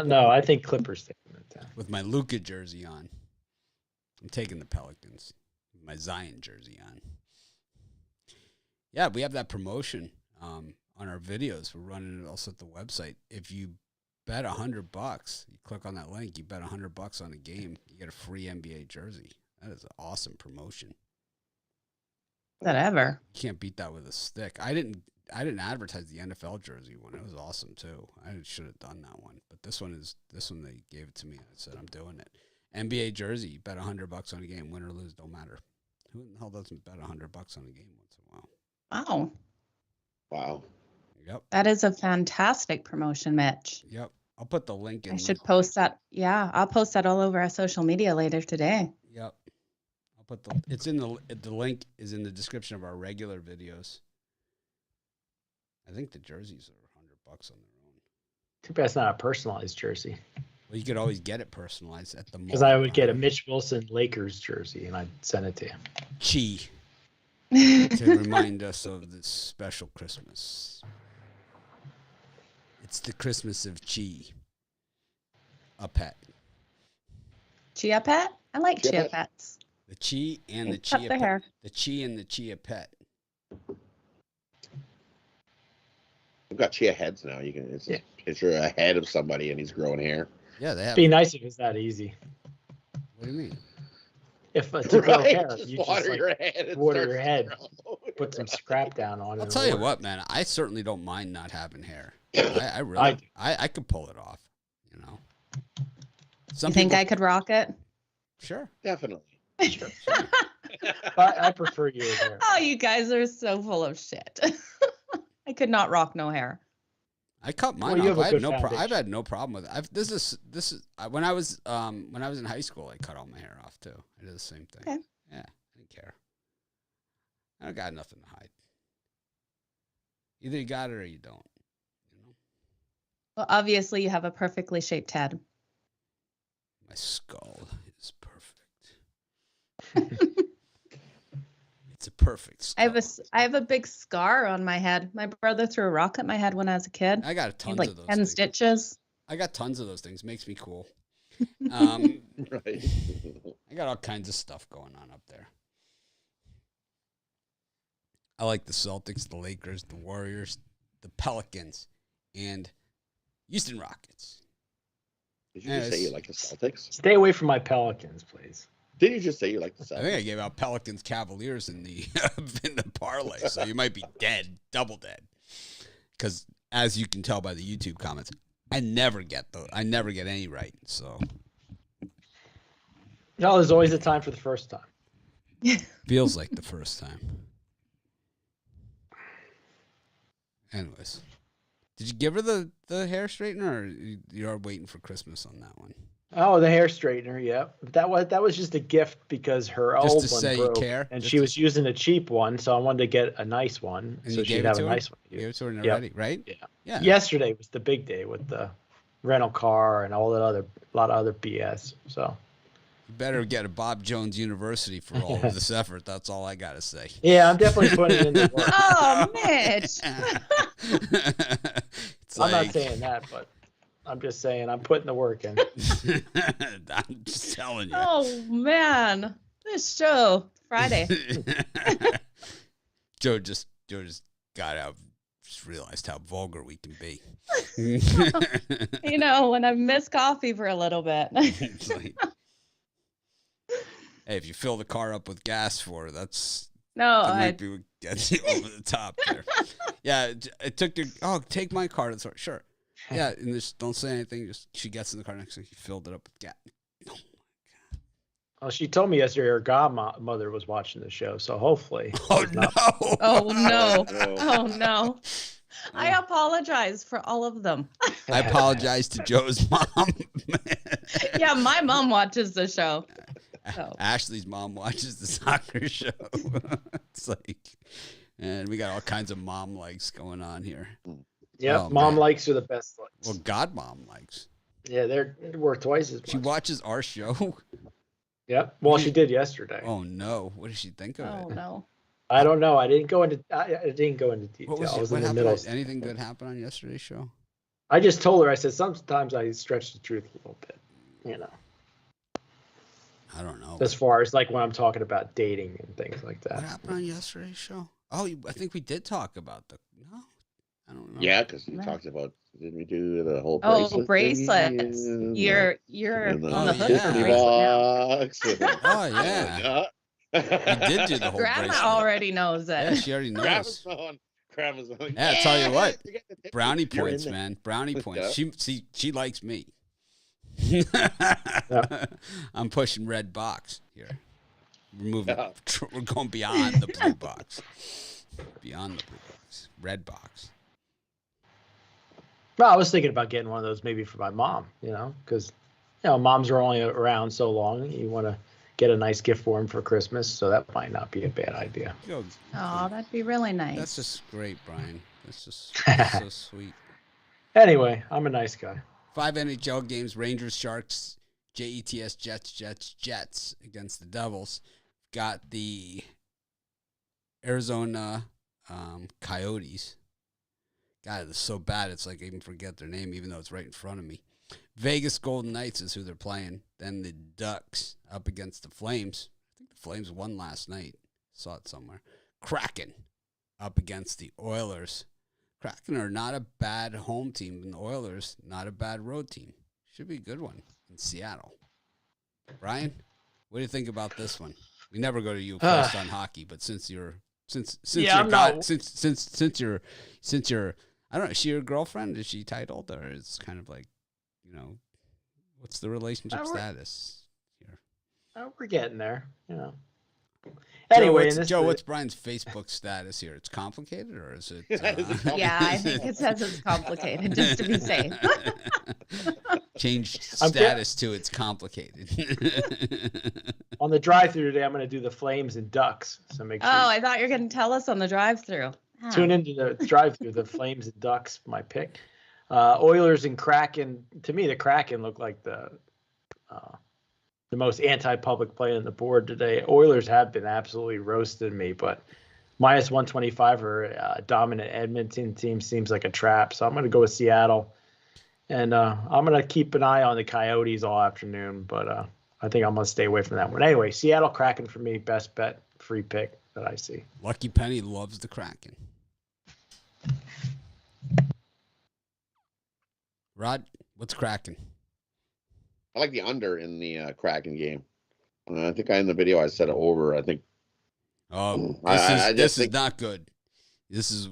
E: No, I think Clippers taking it down.
A: With my Luka jersey on, I'm taking the Pelicans. With my Zion jersey on. Yeah, we have that promotion on our videos. We're running it also at the website. If you bet $100, you click on that link, you bet $100 on a game, you get a free NBA jersey. That is an awesome promotion.
C: That ever.
A: You can't beat that with a stick. I didn't advertise the NFL jersey one. It was awesome too. I should have done that one. But this one they gave it to me. I said I'm doing it. NBA jersey, you bet $100 on a game, win or lose, don't matter. Who in the hell doesn't bet $100 on a game once in a while?
C: Wow.
D: Wow.
A: Yep.
C: That is a fantastic promotion, Mitch.
A: Yep. I'll put the link in.
C: I should post that. Yeah, I'll post that all over our social media later today.
A: Yep. I'll put it's in the link is in the description of our regular videos. I think the jerseys are $100 on their own.
E: Too bad it's not a personalized jersey.
A: Well, you could always get it personalized at the mall.
E: Because I would get a Mitch Wilson Lakers jersey and I'd send it to you.
A: Chi. To remind us of this special Christmas. It's the Christmas of Chi. A pet.
C: Chia pet? I like chia pets.
A: The Chi and the
C: They cut
A: Chia
C: their
A: pet.
C: hair.
A: The Chi and the Chia pet.
D: We've got chia heads now. You can it's a picture a head of somebody and he's growing hair.
A: Yeah, they have.
E: It'd be nice if it was that easy.
A: What do you mean?
E: If to grow
D: Right?
E: hair,
D: Just
E: you
D: water
E: just like,
D: your head. And
E: water
D: start
E: your
D: to
E: head.
D: grow.
E: put some scrap down on it.
A: I'll tell you what, man. I certainly don't mind not having hair. I really, I could pull it off. You know.
C: You think I could rock it?
A: Sure.
D: Definitely.
A: Sure.
E: I prefer yours hair.
C: Oh, you guys are so full of shit. I could not rock no hair.
A: I cut mine
E: Well, you
A: off.
E: have a
A: I
E: good
A: have I've
E: foundation.
A: had no problem with it. This is when I was in high school. I cut all my hair off too. I did the same thing.
C: Okay.
A: Yeah, I didn't care. I don't got nothing to hide. Either you got it or you don't. You know?
C: Well, obviously you have a perfectly shaped head.
A: My skull is perfect. It's a perfect skull.
C: I have a big scar on my head. My brother threw a rock at my head when I was a kid.
A: I got tons
C: Like
A: of those
C: 10
A: things.
C: stitches.
A: I got tons of those things. Makes me cool.
D: Right.
A: I got all kinds of stuff going on up there. I like the Celtics, the Lakers, the Warriors, the Pelicans, and Houston Rockets.
D: Did you just say you like the Celtics?
E: Stay away from my Pelicans, please.
D: Did you just say you like the
A: I think I
D: Celtics?
A: gave out Pelicans Cavaliers in the in the parlay, so you might be dead, double dead. Because as you can tell by the YouTube comments, I never get any right. So
E: No, there's always a time for the first time.
A: feels like the first time. Anyways, did you give her the hair straightener, or you are waiting for Christmas on that one?
E: Oh, the hair straightener, yeah. That was just a gift because her
A: Just
E: old
A: to
E: one
A: say you
E: broke,
A: care?
E: and
A: Just
E: she
A: to-
E: was using a cheap one, so I wanted to get a nice one,
A: And
E: so
A: you
E: she'd
A: gave it
E: have
A: to
E: a
A: her?
E: nice one. to
A: Gave it
E: use.
A: to her
E: Yep.
A: already, right?
E: Yeah.
A: Yeah.
E: Yesterday was the big day with the rental car and all that lot of other BS. So
A: You better get a Bob Jones University for all of this effort. That's all I gotta say.
E: yeah, I'm definitely putting it in the work.
C: Oh, Mitch.
A: It's
E: I'm
A: like,
E: not saying that, but I'm just saying I'm putting the work in.
A: I'm just telling you.
C: Oh, man. This show, Friday.
A: Joe just got out, just realized how vulgar we can be.
C: You know, when I miss coffee for a little bit.
A: It's like, hey, if you fill the car up with gas for her, that might be what gets you over the top there. Yeah, it took her. Oh, take my car to the store. Sure. Yeah, and just don't say anything. Just she gets in the car next thing. She filled it up with gas.
E: Well, she told me yesterday her godmother was watching the show, so hopefully.
A: Oh no!
C: Oh, no.
D: No.
C: Oh, no. I apologize for all of them.
A: I apologize to Joe's mom.
C: Yeah, my mom watches the show. So.
A: Ashley's mom watches the soccer show. It's like, and we got all kinds of mom likes going on here.
E: Yeah,
A: Oh,
E: mom
A: man.
E: likes are the best likes.
A: Well, God mom likes.
E: Yeah, they're worth twice as much.
A: She watches our show.
E: Yep. Well, she did yesterday.
A: Oh no! What did she think of
C: Oh
A: it?
C: no.
E: I don't know. I didn't go into detail.
A: What was
E: I
A: it?
E: was
A: What
E: in the
A: happened?
E: middle.
A: Anything good happen on yesterday's show?
E: I just told her. I said sometimes I stretch the truth a little bit. You know,
A: I don't know.
E: as far as like when I'm talking about dating and things like
A: What
E: that.
A: happened on yesterday's show? Oh, I think we did talk about the. No, I don't know.
D: Yeah, because we
C: No.
D: talked about, didn't we do the whole
C: Oh,
D: bracelet
C: bracelets.
D: thingy?
C: You're
D: And
C: on the
A: Oh,
C: hook for
A: yeah.
C: bracelet now.
D: $50.
A: Oh yeah, we did do the whole
C: Grandma
A: bracelet.
C: already knows
A: Yeah,
C: it.
A: she already knows.
D: Grandma's on.
A: Yeah, I tell you what,
D: you get the-
A: Brownie
D: You're in
A: points,
D: there.
A: man. Brownie
D: Let's
A: points.
D: go.
A: She likes me. I'm pushing red box here. We're moving.
D: Yeah.
A: We're going beyond the blue box. Beyond the blue box. Red box.
E: Well, I was thinking about getting one of those maybe for my mom. You know, because moms are only around so long. You want to get a nice gift for them for Christmas, so that might not be a bad idea.
A: Yo,
C: Oh, that'd be really nice.
A: that's just great, Brian. That's just so sweet.
E: Anyway, I'm a nice guy.
A: 5 NHL games: Rangers, Sharks, Jets, Jets against the Devils. Got the Arizona Coyotes. God, it's so bad. It's like I even forget their name, even though it's right in front of me. Vegas Golden Knights is who they're playing. Then the Ducks up against the Flames. I think the Flames won last night. Saw it somewhere. Kraken up against the Oilers. Kraken are not a bad home team, and the Oilers not a bad road team. Should be a good one in Seattle. Brian, what do you think about this one? We never go to you first on hockey, but since you're I don't know, is she your girlfriend? Is she titled, or is kind of like, what's the relationship status here?
E: We're getting there, Anyway,
A: what's Brian's Facebook status here? It's complicated, or is it?
C: Yeah, I think it says it's complicated, just to be safe.
A: Change status to it's complicated.
E: On the drive-through today, I'm going to do the Flames and Ducks. So make sure.
C: Oh, I thought you were going to tell us on the drive-through.
E: Tune into the drive-through, the Flames and Ducks, my pick. Oilers and Kraken. To me, the Kraken look like the most anti-public play on the board today. Oilers have been absolutely roasting me, but minus 125 for a dominant Edmonton team seems like a trap. So I'm going to go with Seattle. And I'm going to keep an eye on the Coyotes all afternoon, but I think I'm going to stay away from that one. Anyway, Seattle Kraken for me, best bet, free pick that I see.
A: Lucky Penny loves the Kraken. Rod, what's Kraken?
D: I like the under in the Kraken game. I think in the video I said over. I think.
A: Oh, this is not good.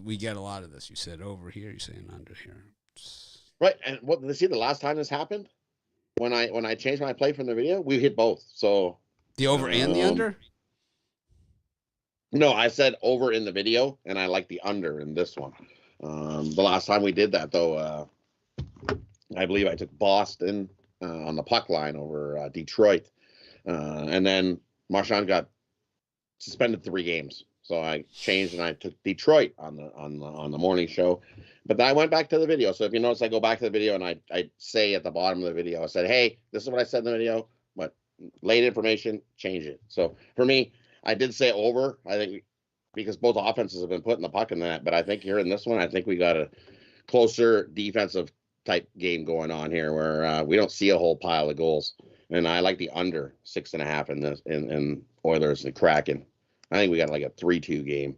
A: We get a lot of this. You said over here. You're saying under here.
D: Right, and see the last time this happened, when I changed my play from the video, we hit both. So
A: the over and the under.
D: No, I said over in the video, and I like the under in this one. The last time we did that, though, I believe I took Boston on the puck line over Detroit, and then Marchand got suspended 3 games. So I changed and I took Detroit on the morning show, but then I went back to the video. So if you notice, I go back to the video and I say at the bottom of the video, I said, "Hey, this is what I said in the video, but late information, change it." So for me, I did say over. I think because both offenses have been putting the puck in that, but I think here in this one, I think we got a closer defensive type game going on here where we don't see a whole pile of goals, and I like the under 6.5 in this in Oilers and Kraken. I think we got like a 3-2 game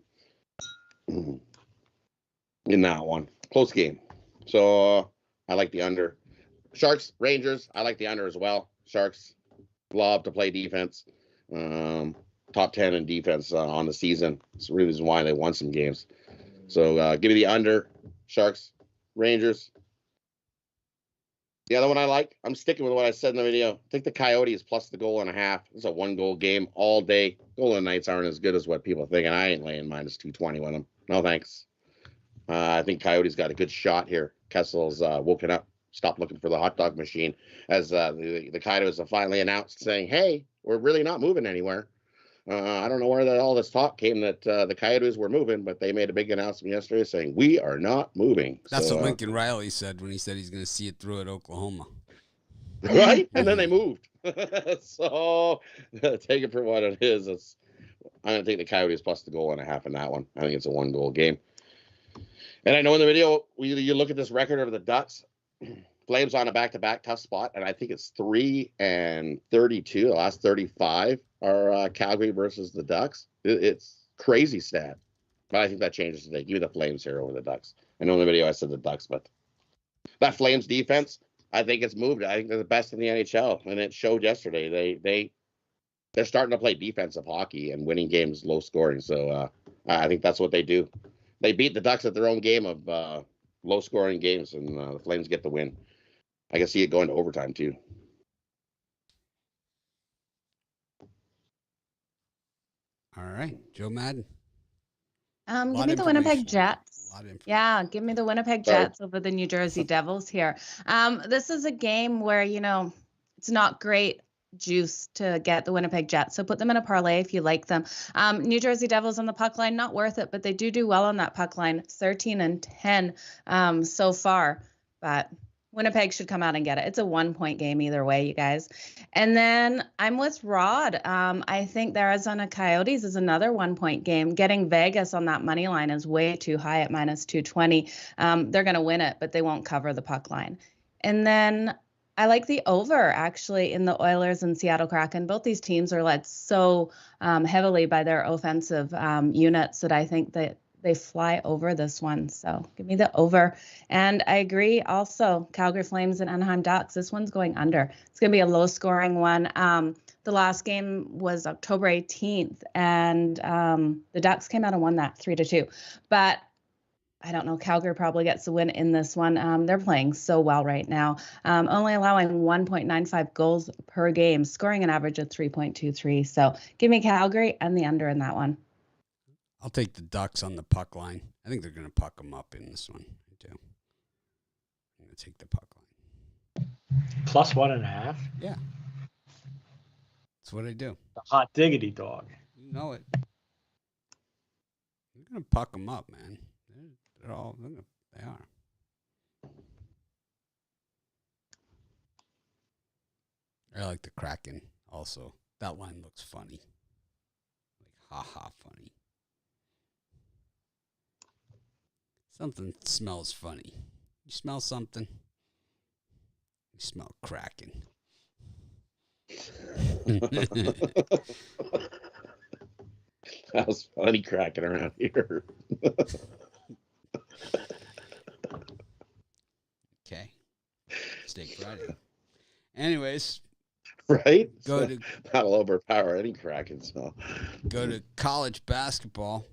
D: in that one. Close game. So I like the under. Sharks, Rangers, I like the under as well. Sharks love to play defense. Top 10 in defense on the season. It's the reason why they won some games. So give me the under. Sharks, Rangers. The other one I like, I'm sticking with what I said in the video. I think the Coyotes plus the 1.5. It's a 1-goal game all day. Golden Knights aren't as good as what people think, and I ain't laying minus 220 with them. No thanks. I think Coyotes got a good shot here. Kessel's woken up, stopped looking for the hot dog machine, as the Coyotes have finally announced, saying, "Hey, we're really not moving anywhere." I don't know where all this talk came that the Coyotes were moving, but they made a big announcement yesterday saying, "We are not moving."
A: That's what Lincoln Riley said when he said he's going to see it through at Oklahoma.
D: right? And then they moved. So take it for what it is. I'm going to take the Coyotes plus the goal and a half in that one. I think it's a 1-goal game. And I know in the video, you look at this record of the Ducks. Flames on a back-to-back tough spot, and I think it's 3-32. The last 35 are Calgary versus the Ducks. It's crazy stat. But I think that changes today. Give me the Flames here over the Ducks. I know in the video I said the Ducks, but that Flames defense, I think it's moved. I think they're the best in the NHL, and it showed yesterday. They're starting to play defensive hockey and winning games low scoring. So I think that's what they do. They beat the Ducks at their own game of low scoring games, and the Flames get the win. I can see it going to overtime too.
A: All right, Joe Madden.
C: Give me the Winnipeg Jets. Yeah, give me the Winnipeg Jets over the New Jersey Devils here. This is a game where, it's not great juice to get the Winnipeg Jets. So put them in a parlay if you like them. New Jersey Devils on the puck line, not worth it, but they do well on that puck line, 13-10 so far. But Winnipeg should come out and get it. It's a 1-point game either way, you guys. And then I'm with Rod. I think the Arizona Coyotes is another 1-point game. Getting Vegas on that money line is way too high at -220. They're going to win it, but they won't cover the puck line. And then I like the over, actually, in the Oilers and Seattle Kraken. Both these teams are led so heavily by their offensive units that I think that they fly over this one. So give me the over. And I agree also, Calgary Flames and Anaheim Ducks. This one's going under. It's going to be a low-scoring one. The last game was October 18th, and the Ducks came out and won that 3-2. But I don't know. Calgary probably gets the win in this one. They're playing so well right now, only allowing 1.95 goals per game, scoring an average of 3.23. So give me Calgary and the under in that one.
A: I'll take the Ducks on the puck line. I think they're going to puck them up in this one. I do. I'm going to take the puck line.
E: +1.5?
A: Yeah. That's what I do.
E: The hot diggity dog.
A: You know it. You're going to puck them up, man. They are. I like the Kraken also. That line looks funny. Like, ha-ha funny. Something smells funny. You smell something? You smell Kraken.
D: How's funny cracking around here?
A: Okay. Steak Friday. Anyways.
D: Right? That'll overpower any Kraken smell.
A: Go to college basketball.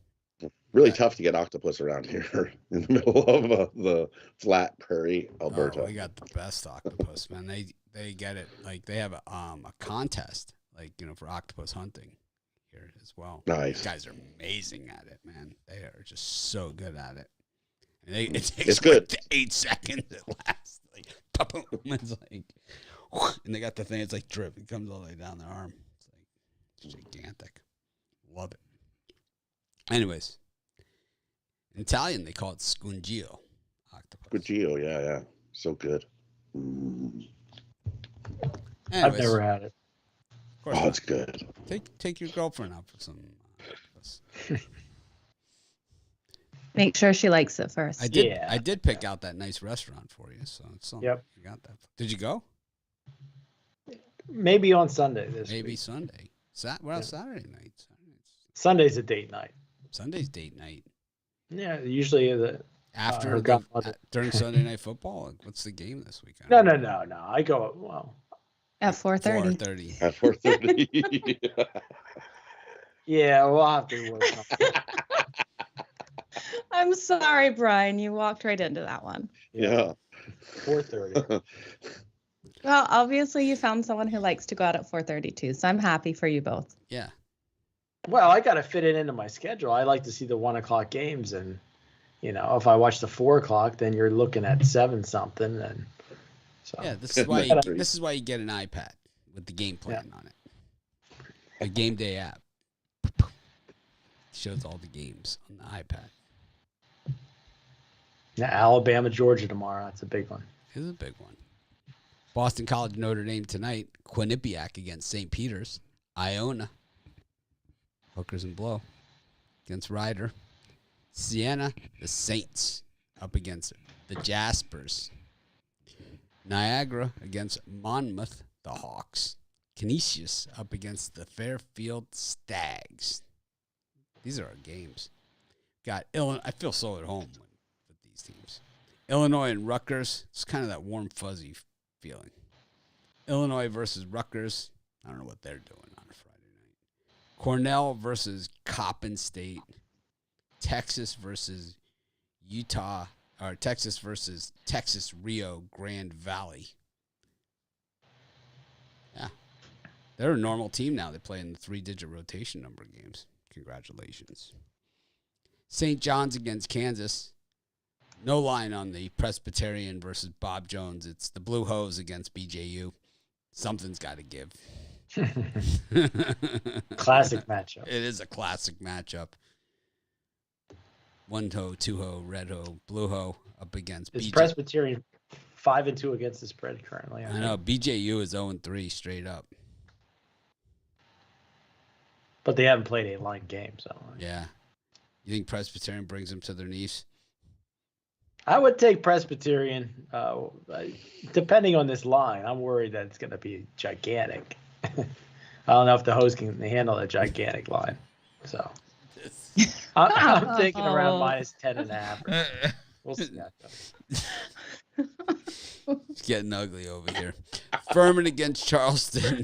D: Really tough to get octopus around here in the middle of the flat prairie, Alberta.
A: Oh, we got the best octopus, man. They get it. Like, they have a contest, like, for octopus hunting here as well.
D: Nice.
A: These guys are amazing at it, man. They are just so good at it. And it takes
D: it's good.
A: Like 8 seconds it lasts. Like, boom. It's like, and they got the thing. It's like drip. It comes all the way down their arm. It's like gigantic. Love it. Anyways, in Italian they call it scungio. Octopus.
D: Scungio, yeah. So good.
A: Anyways,
E: I've never had it.
A: Of course
D: it's good.
A: Take your girlfriend out for some octopus.
C: Make sure she likes it first.
A: I did pick out that nice restaurant for you, so it's something.
E: Yep.
A: You got that. Did you go?
E: Maybe on Sunday
A: Maybe
E: week.
A: Sunday. Saturday night.
E: Sunday's a date night.
A: Sunday's date night.
E: Yeah, usually
A: After during Sunday Night Football. What's the game this weekend?
E: No. I go
C: at 4:30.
A: 4:30.
D: At 4:30.
E: Yeah, we'll have to work on it.
C: I'm sorry, Brian. You walked right into that one.
D: Yeah.
E: 4:30.
C: Well, obviously you found someone who likes to go out at 4:30 too, so I'm happy for you both.
A: Yeah.
E: Well, I got to fit it into my schedule. I like to see the 1:00 games, and if I watch the 4:00, then you're looking at 7 something, and so.
A: Yeah, this is why you get an iPad with the game plan on it. A game day app shows all the games on the iPad.
E: Yeah, Alabama, Georgia tomorrow. That's a big one.
A: It's a big one. Boston College, Notre Dame tonight. Quinnipiac against St. Peter's. Iona. Hookers and Blow against Ryder. Siena, the Saints up against the Jaspers. Niagara against Monmouth, the Hawks. Canisius up against the Fairfield Stags. These are our games. Got Illinois. I feel so at home with these teams. Illinois and Rutgers. It's kind of that warm, fuzzy feeling. Illinois versus Rutgers. I don't know what they're doing on a Friday night. Cornell versus Coppin State. Texas versus Utah. Or Texas versus Texas Rio Grande Valley. Yeah. They're a normal team now. They play in the 3-digit rotation number games. Congratulations. St. John's against Kansas. No line on the Presbyterian versus Bob Jones. It's the Blue Hose against BJU. Something's got to give.
E: Classic matchup.
A: It is a classic matchup. 1-ho, 2-ho, red ho, blue ho up against
E: It's Presbyterian 5-2 against the spread currently.
A: I know. BJU is 0-3 straight up.
E: But they haven't played a line game, so.
A: Yeah. You think Presbyterian brings them to their knees?
E: I would take Presbyterian. Depending on this line, I'm worried that it's going to be gigantic. I don't know if the host can handle a gigantic line. So I'm thinking around minus 10.5. We'll see that though.
A: It's getting ugly over here. Furman against Charleston.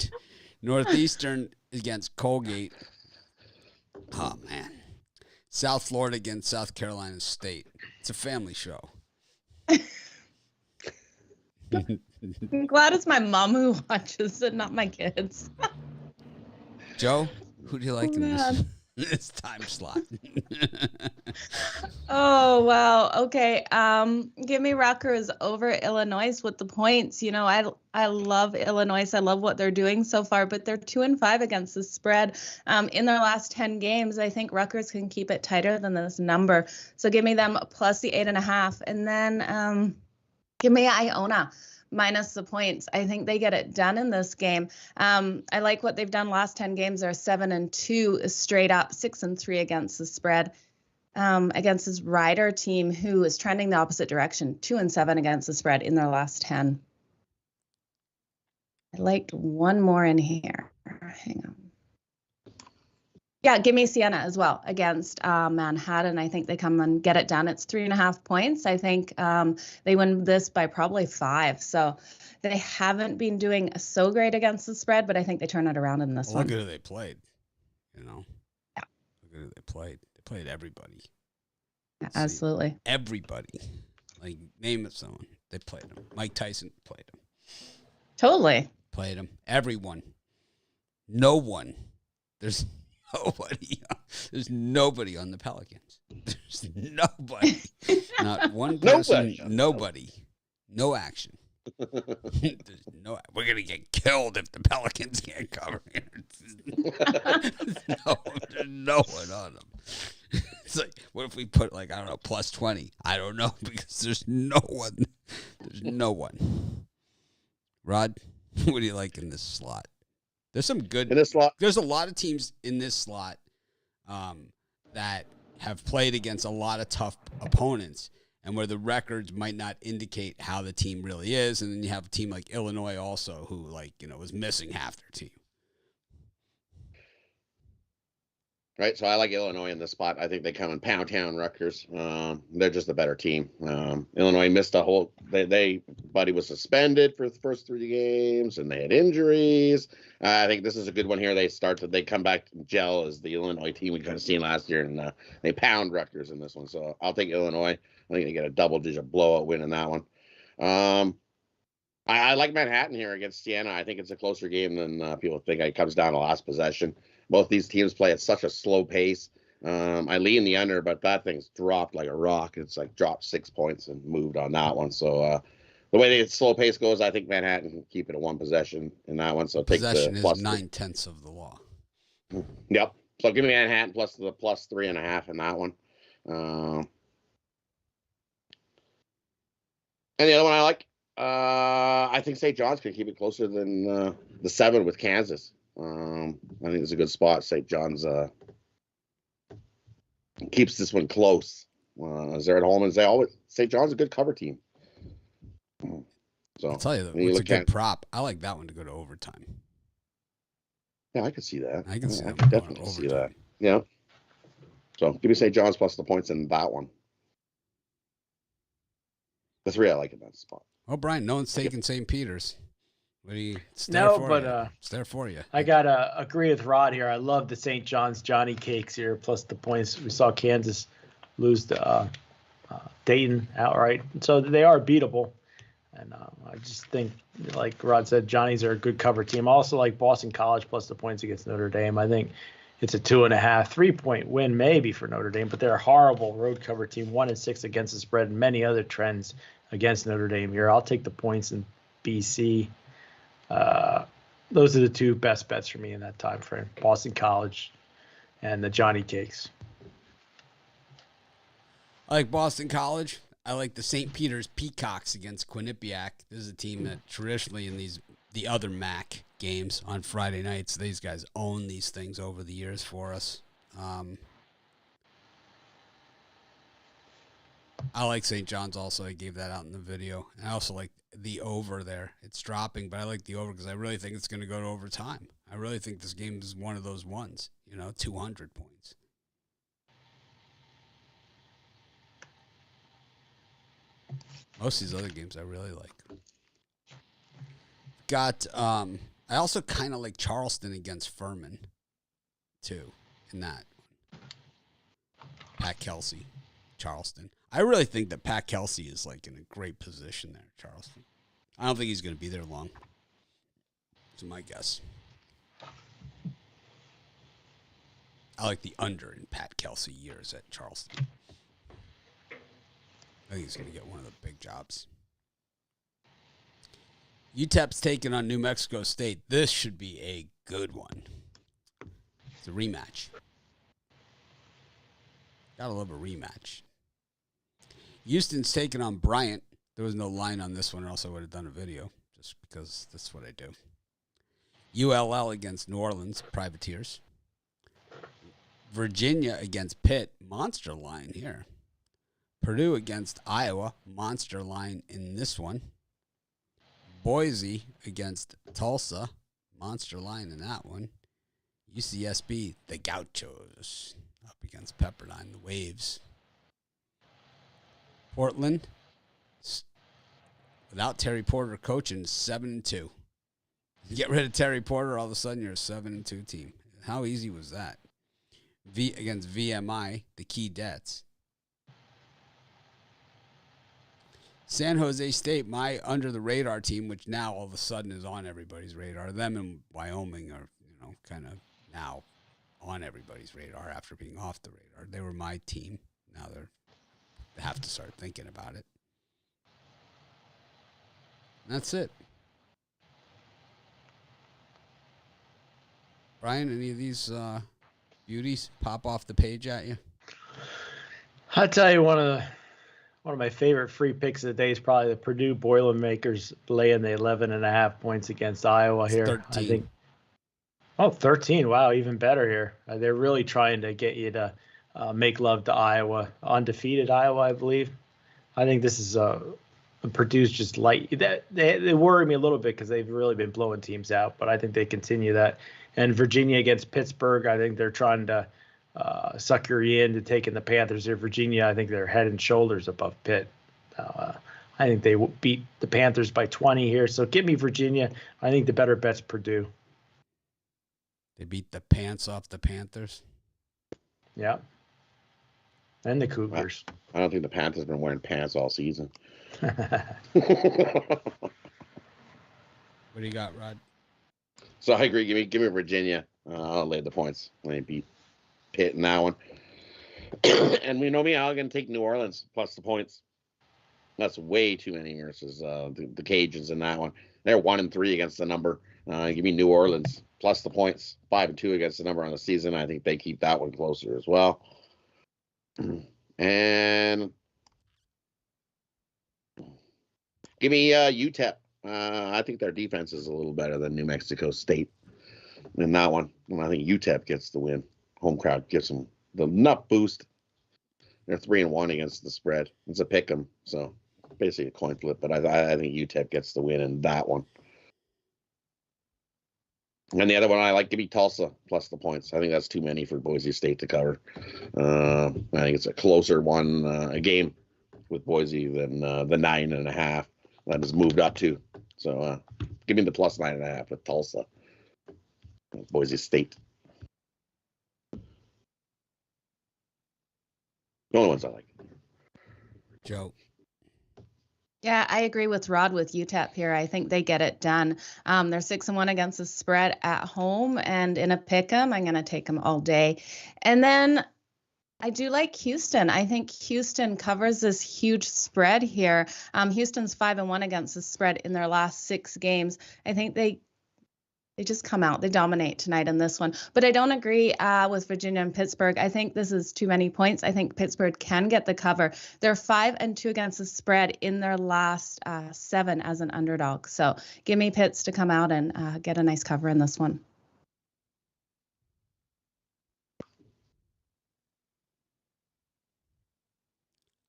A: Northeastern against Colgate. Oh, man. South Florida against South Carolina State. It's a family show.
C: I'm glad it's my mom who watches it, not my kids.
A: Joe, who do you like in this time slot?
C: Oh, wow. Okay. Give me Rutgers over Illinois with the points. You know, I love Illinois. I love what they're doing so far, but they're 2-5 against the spread. In their last 10 games, I think Rutgers can keep it tighter than this number. So give me them plus the 8.5. And then give me Iona minus the points. I think they get it done in this game. I like what they've done last 10 games. They're 7-2 straight up, 6-3 against the spread. Against this Ryder team who is trending the opposite direction, 2-7 against the spread in their last 10. I liked one more in here. Hang on. Yeah, give me Siena as well against Manhattan. I think they come and get it done. It's 3.5 points. I think they win this by probably 5. So they haven't been doing so great against the spread, but I think they turn it around in this one.
A: Look at who they played. You know.
C: Yeah.
A: Look at who they played. They played everybody.
C: Yeah, absolutely.
A: Everybody. Like, name it someone. They played him. Mike Tyson played him.
C: Totally.
A: Played him. Everyone. No one. There's nobody. There's nobody on the Pelicans. There's nobody. Not one person. Nobody. No action. There's no. We're gonna get killed if the Pelicans can't cover here. There's no one on them. It's like, what if we put like, I don't know, plus 20? I don't know, because there's no one. There's no one. Rod, what do you like in this slot? There's some good
D: in this slot.
A: There's a lot of teams in this slot that have played against a lot of tough opponents, and where the records might not indicate how the team really is. And then you have a team like Illinois also, who, like, you know, was missing half their team.
D: Right, so I like Illinois in this spot. I think they come in pound town Rutgers. They're just a better team. Illinois missed a whole. Buddy was suspended for the first 3 games, and they had injuries. I think this is a good one here. They come back to gel as the Illinois team we kind of seen last year, and they pound Rutgers in this one. So I'll take Illinois. I think they get a double-digit blowout win in that one. I like Manhattan here against Siena. I think it's a closer game than people think. It comes down to last possession. Both these teams play at such a slow pace. I lean the under, but that thing's dropped like a rock. It's like dropped 6 points and moved on that one. So the way the slow pace goes, I think Manhattan can keep it at one possession in that one. So take
A: possession
D: the
A: is
D: plus
A: 9/10 of the law.
D: Yep. So give me Manhattan plus the plus 3.5 in that one. And the other one I like, I think St. John's can keep it closer than the 7 with Kansas. I think it's a good spot. St. John's keeps this one close. As they're at home, and St. John's a good cover team. So
A: I'll tell you, it's a good prop. I like that one to go to overtime.
D: Yeah, I could see that.
A: I can see that.
D: Definitely see that. Yeah. So give me St. John's plus the points in that one. The 3 I like in that spot.
A: Oh, Brian, no one's taking St. Peter's. It's there for you.
E: I gotta agree with Rod here. I love the St. John's Johnny Cakes here plus the points. We saw Kansas lose to Dayton outright, so they are beatable. And I just think, like Rod said, Johnny's are a good cover team. I also like Boston College plus the points against Notre Dame. I think it's a 2.5, 3-point win maybe for Notre Dame, but they're a horrible road cover team, 1-6 against the spread, and many other trends against Notre Dame here. I'll take the points in BC. Those are the 2 best bets for me in that time frame: Boston College and the Johnny Cakes.
A: I like Boston College. I like the St. Peter's Peacocks against Quinnipiac. This is a team that traditionally in the other MAC games on Friday nights, these guys own these things over the years for us. I like St. John's also. I gave that out in the video. And I also like the over there. It's dropping, but I like the over because I really think it's going to go to overtime. I really think this game is one of those ones, 200 points. Most of these other games I really like. I also kind of like Charleston against Furman, too, in that. Pat Kelsey, Charleston. I really think that Pat Kelsey is like in a great position there, Charleston. I don't think he's going to be there long. That's my guess. I like the under in Pat Kelsey years at Charleston. I think he's going to get one of the big jobs. UTEP's taking on New Mexico State. This should be a good one. It's a rematch. Gotta love a rematch. Houston's taking on Bryant. There was no line on this one, or else I would have done a video, just because that's what I do. ULL against New Orleans, Privateers. Virginia against Pitt, monster line here. Purdue against Iowa, monster line in this one. Boise against Tulsa, monster line in that one. UCSB, the Gauchos, up against Pepperdine, the Waves. Portland, without Terry Porter coaching, 7-2. You get rid of Terry Porter, all of a sudden you're a 7-2 team. How easy was that? Against VMI, the Key Dets. San Jose State, my under-the-radar team, which now all of a sudden is on everybody's radar. Them and Wyoming are, kind of now on everybody's radar after being off the radar. They were my team. Now they have to start thinking about it. And that's it. Brian, any of these beauties pop off the page at you?
E: I'll tell you one of my favorite free picks of the day is probably the Purdue Boilermakers laying the 11.5 points against Iowa here.
A: 13.
E: I think. Oh, 13. Wow, even better here. They're really trying to get you to make love to Iowa. Undefeated Iowa, I believe. I think this is Purdue's just light. They worry me a little bit because they've really been blowing teams out, but I think they continue that. And Virginia against Pittsburgh, I think they're trying to sucker you into taking the Panthers here. Virginia, I think they're head and shoulders above Pitt. I think they beat the Panthers by 20 here. So give me Virginia. I think the better bet's Purdue.
A: They beat the pants off the Panthers.
E: Yeah. And the Cougars.
D: I don't think the Panthers have been wearing pants all season.
A: What do you got, Rod?
D: So I agree. Give me Virginia. I'll lay the points when they beat Pitt in that one. And we know me, I'm going to take New Orleans plus the points. That's way too many versus the Cajuns in that one. They're 1-3 against the number. Give me New Orleans plus the points. 5-2 against the number on the season. I think they keep that one closer as well. And Give me UTEP. I think their defense is a little better than New Mexico State in that one. And I think UTEP gets the win. Home crowd gives them the nut boost. They're 3-1 against the spread. It's a pick 'em, so basically a coin flip. But I think UTEP gets the win in that one. And the other one I like, give me Tulsa plus the points. I think that's too many for Boise State to cover. I think it's a closer one, a game with Boise than the 9.5 that has moved up to. So give me the plus 9.5 with Tulsa, Boise State. The only ones I like.
A: Joe.
C: Yeah, I agree with Rod with UTEP here. I think they get it done. They're 6-1 against the spread at home, and in a pick 'em, I'm going to take them all day. And then I do like Houston. I think Houston covers this huge spread here. Houston's 5-1 against the spread in their last 6 games. I think they just come out. They dominate tonight in this one. But I don't agree with Virginia and Pittsburgh. I think this is too many points. I think Pittsburgh can get the cover. They're 5-2 against the spread in their last 7 as an underdog. So give me Pitts to come out and get a nice cover in this one.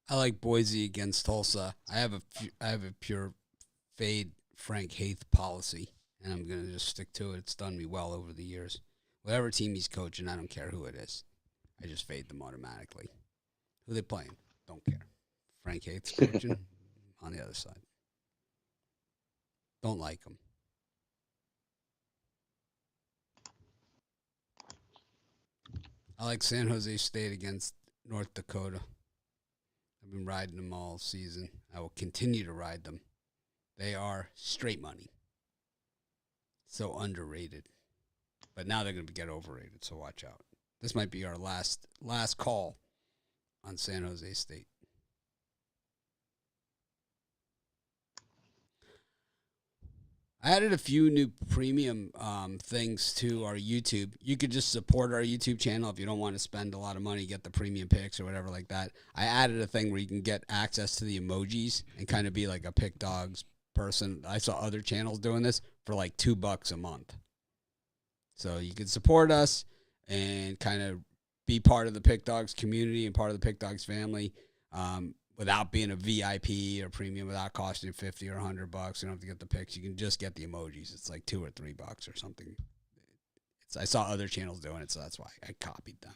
A: I like Boise against Tulsa. I have a pure fade Frank Haith policy, and I'm going to just stick to it. It's done me well over the years. Whatever team he's coaching, I don't care who it is. I just fade them automatically. Who they playing? Don't care. Frank Haith's coaching on the other side. Don't like him. I like San Jose State against North Dakota. I've been riding them all season. I will continue to ride them. They are straight money. So underrated. But now they're going to get overrated, so watch out. This might be our last call on San Jose State. I added a few new premium things to our YouTube. You could just support our YouTube channel if you don't want to spend a lot of money, get the premium picks or whatever like that. I added a thing where you can get access to the emojis and kind of be like a Pickdawgz person. I saw other channels doing this for like $2 a month. So you can support us and kind of be part of the Pickdawgz community and part of the Pickdawgz family. Without being a VIP or premium, without costing $50 or $100. You don't have to get the picks. You can just get the emojis. It's like $2 or $3 or something. I saw other channels doing it, so that's why I copied them.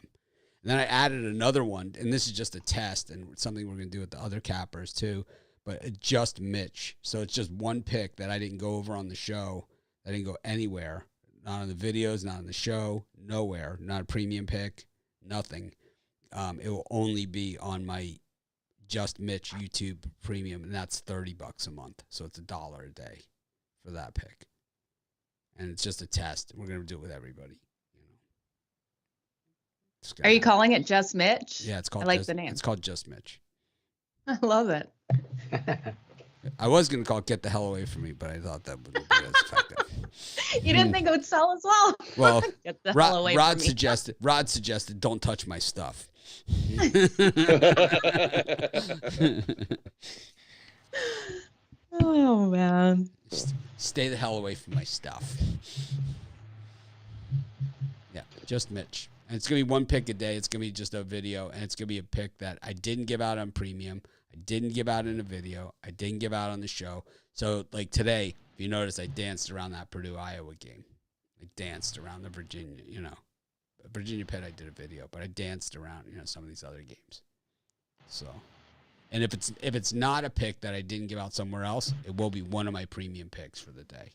A: And then I added another one, and this is just a test and something we're going to do with the other cappers too, but just Mitch. So it's just one pick that I didn't go over on the show. I didn't go anywhere. Not on the videos, not on the show, nowhere. Not a premium pick, nothing. It will only be on my Just Mitch YouTube premium, and that's $30 a month. So it's $1 a day for that pick. And it's just a test. We're going to do it with everybody.
C: Are you calling it Just Mitch?
A: Yeah, it's called.
C: I like the name.
A: It's called Just Mitch.
C: I love it.
A: I was going to call it Get the Hell Away From Me, but I thought that wouldn't be as effective.
C: You didn't think it would sell as well?
A: Well,
C: Get the hell away from me.
A: Rod suggested, don't touch my stuff.
C: Oh, man.
A: Stay the hell away from my stuff. Yeah, Just Mitch. And it's going to be one pick a day. It's going to be just a video, and it's going to be a pick that I didn't give out on premium. I didn't give out in a video. I didn't give out on the show. So, like today, if you notice, I danced around that Purdue-Iowa game. I danced around the Virginia, Virginia Pitt, I did a video, but I danced around, some of these other games. So, and if it's not a pick that I didn't give out somewhere else, it will be one of my premium picks for the day.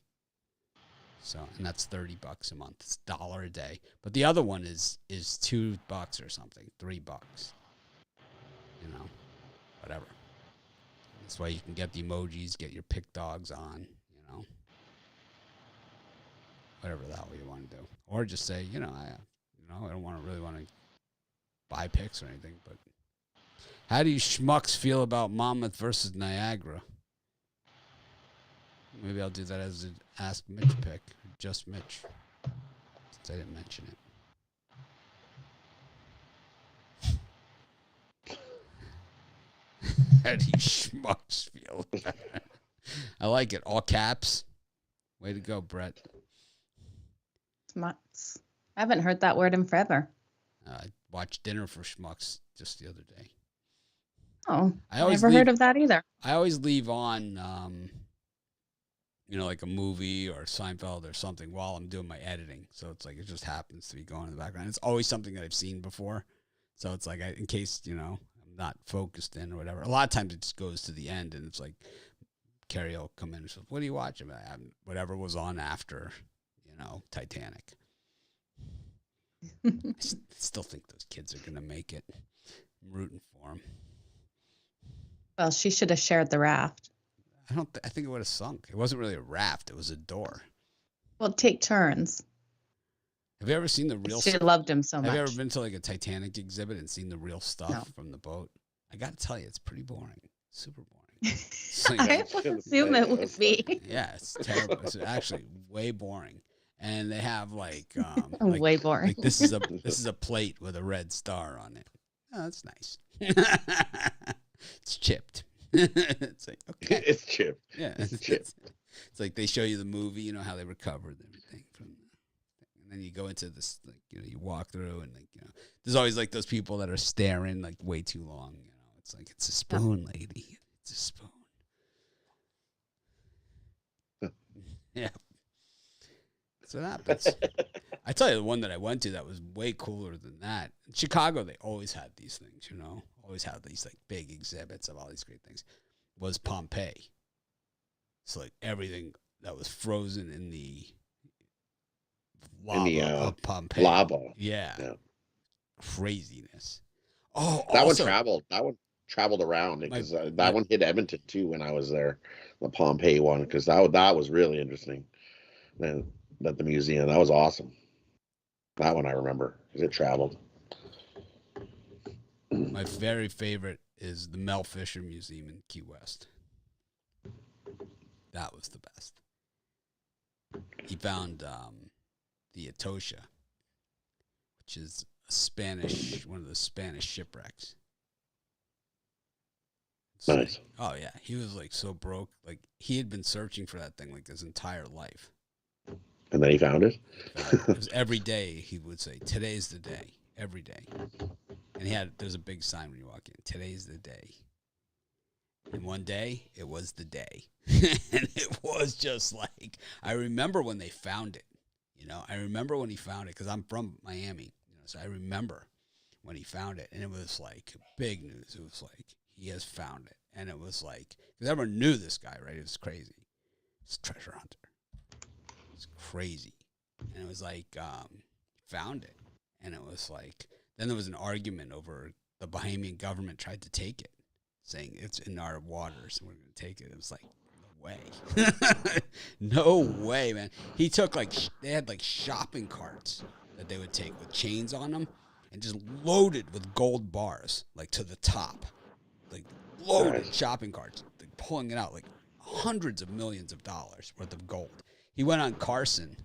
A: So, and that's $30 a month. It's $1 a day. But the other one is $2 or something, $3. Whatever. That's why you can get the emojis, get your Pickdawgz on, whatever the hell you want to do, or just say, I don't really want to buy picks or anything. But how do you schmucks feel about Monmouth versus Niagara? Maybe I'll do that as an Ask Mitch pick, Just Mitch, since I didn't mention it. How do you schmucks feel about it? I like it. All caps. Way to go, Brett.
C: Schmucks. I haven't heard that word in forever.
A: I watched Dinner for Schmucks just the other day.
C: Oh,
A: I always
C: never heard of that either.
A: I always leave on, like a movie or Seinfeld or something while I'm doing my editing. So it's like it just happens to be going in the background. It's always something that I've seen before. So it's like in case, I'm not focused in or whatever. A lot of times it just goes to the end and it's like Carrie will come in and says, "What are you watching?" Whatever was on after, Titanic. I still think those kids are going to make it. I'm rooting for them.
C: Well, she should have shared the raft.
A: I think it would have sunk. It wasn't really a raft. It was a door.
C: Well, take turns.
A: Have you ever seen the real
C: She
A: stuff?
C: loved him so much.
A: Have you ever been to like a Titanic exhibit and seen the real stuff
C: No.
A: from the boat? I got to tell you, it's pretty boring. Super boring.
C: I would assume it would be.
A: Yeah, it's terrible. It's actually way boring. And they have like
C: Way boring.
A: Like this is a plate with a red star on it. Oh, that's nice. It's chipped. It's like, okay.
D: It's chipped.
A: Yeah,
D: It's chipped.
A: It's like they show you the movie, how they recovered everything from, and then you go into this, like, you walk through and there's always like those people that are staring like way too long. It's like it's a spoon, lady. It's a spoon. Yeah. That's what happens. I tell you, the one that I went to that was way cooler than that. In Chicago, they always had these things, always had these like big exhibits of all these great things. Was Pompeii. It's like everything that was frozen in the lava of Pompeii.
D: Lava.
A: Yeah. Craziness. Oh,
D: That
A: also,
D: one traveled around because that one hit Edmonton too when I was there. The Pompeii one, because that was really interesting. And at the museum, that was awesome. That one I remember because it traveled.
A: My very favorite is the Mel Fisher Museum in Key West. That was the best. He found the Etosha, which is one of the Spanish shipwrecks.
D: Nice.
A: Oh yeah, he was like so broke. Like he had been searching for that thing like his entire life.
D: And then he found it.
A: It was every day he would say, "Today's the day." Every day, and there's a big sign when you walk in. Today's the day. And one day it was the day, and it was just like I remember when they found it. I remember when he found it because I'm from Miami. So I remember when he found it, and it was like big news. It was like he has found it, and it was like because everyone knew this guy, right? It was crazy. It's a treasure hunter. It's crazy, and it was like found it. And it was like, then there was an argument over the Bahamian government tried to take it, saying it's in our waters and we're going to take it. It was like, no way. No way, man. He took they had like shopping carts that they would take with chains on them and just loaded with gold bars, like to the top. Like loaded shopping carts, like pulling it out, like hundreds of millions of dollars worth of gold. He went on Carson.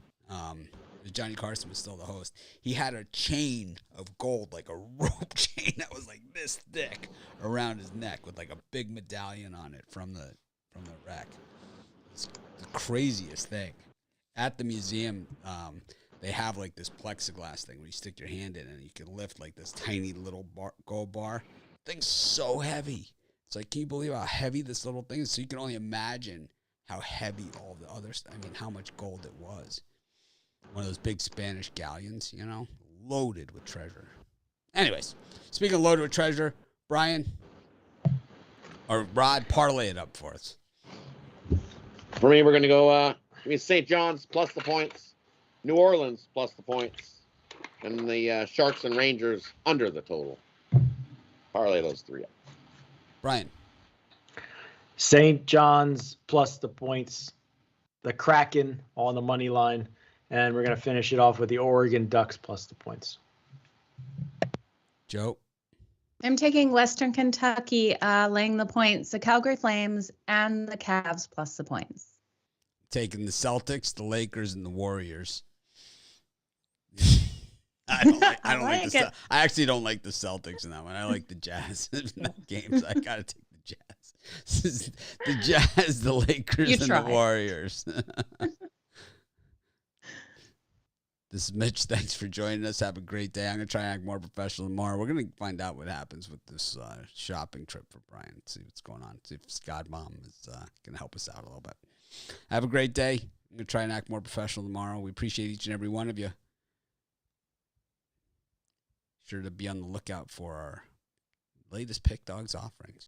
A: Johnny Carson was still the host. He had a chain of gold, like a rope chain that was like this thick around his neck with like a big medallion on it from the wreck. It's the craziest thing. At the museum, they have like this plexiglass thing where you stick your hand in and you can lift like this tiny little gold bar. Thing's so heavy. It's like, can you believe how heavy this little thing is? So you can only imagine how heavy all the other stuff, how much gold it was. One of those big Spanish galleons, loaded with treasure. Anyways, speaking of loaded with treasure, Brian or Rod, parlay it up for us.
D: For me, we're going to go St. John's plus the points, New Orleans plus the points, and the Sharks and Rangers under the total. Parlay those three up.
A: Brian.
E: St. John's plus the points, the Kraken on the money line, and we're going to finish it off with the Oregon Ducks plus the points.
A: Joe.
C: I'm taking Western Kentucky laying the points, the Calgary Flames, and the Cavs plus the points.
A: Taking the Celtics, the Lakers, and the Warriors. I actually don't like the Celtics in that one. I like the Jazz in that game, so I got to take the Jazz. The Jazz, the Lakers, and the Warriors. This is Mitch. Thanks for joining us. Have a great day. I'm going to try and act more professional tomorrow. We're going to find out what happens with this shopping trip for Brian. See what's going on. See if Scott Mom is going to help us out a little bit. Have a great day. I'm going to try and act more professional tomorrow. We appreciate each and every one of you. Sure to be on the lookout for our latest Pickdawgz offerings.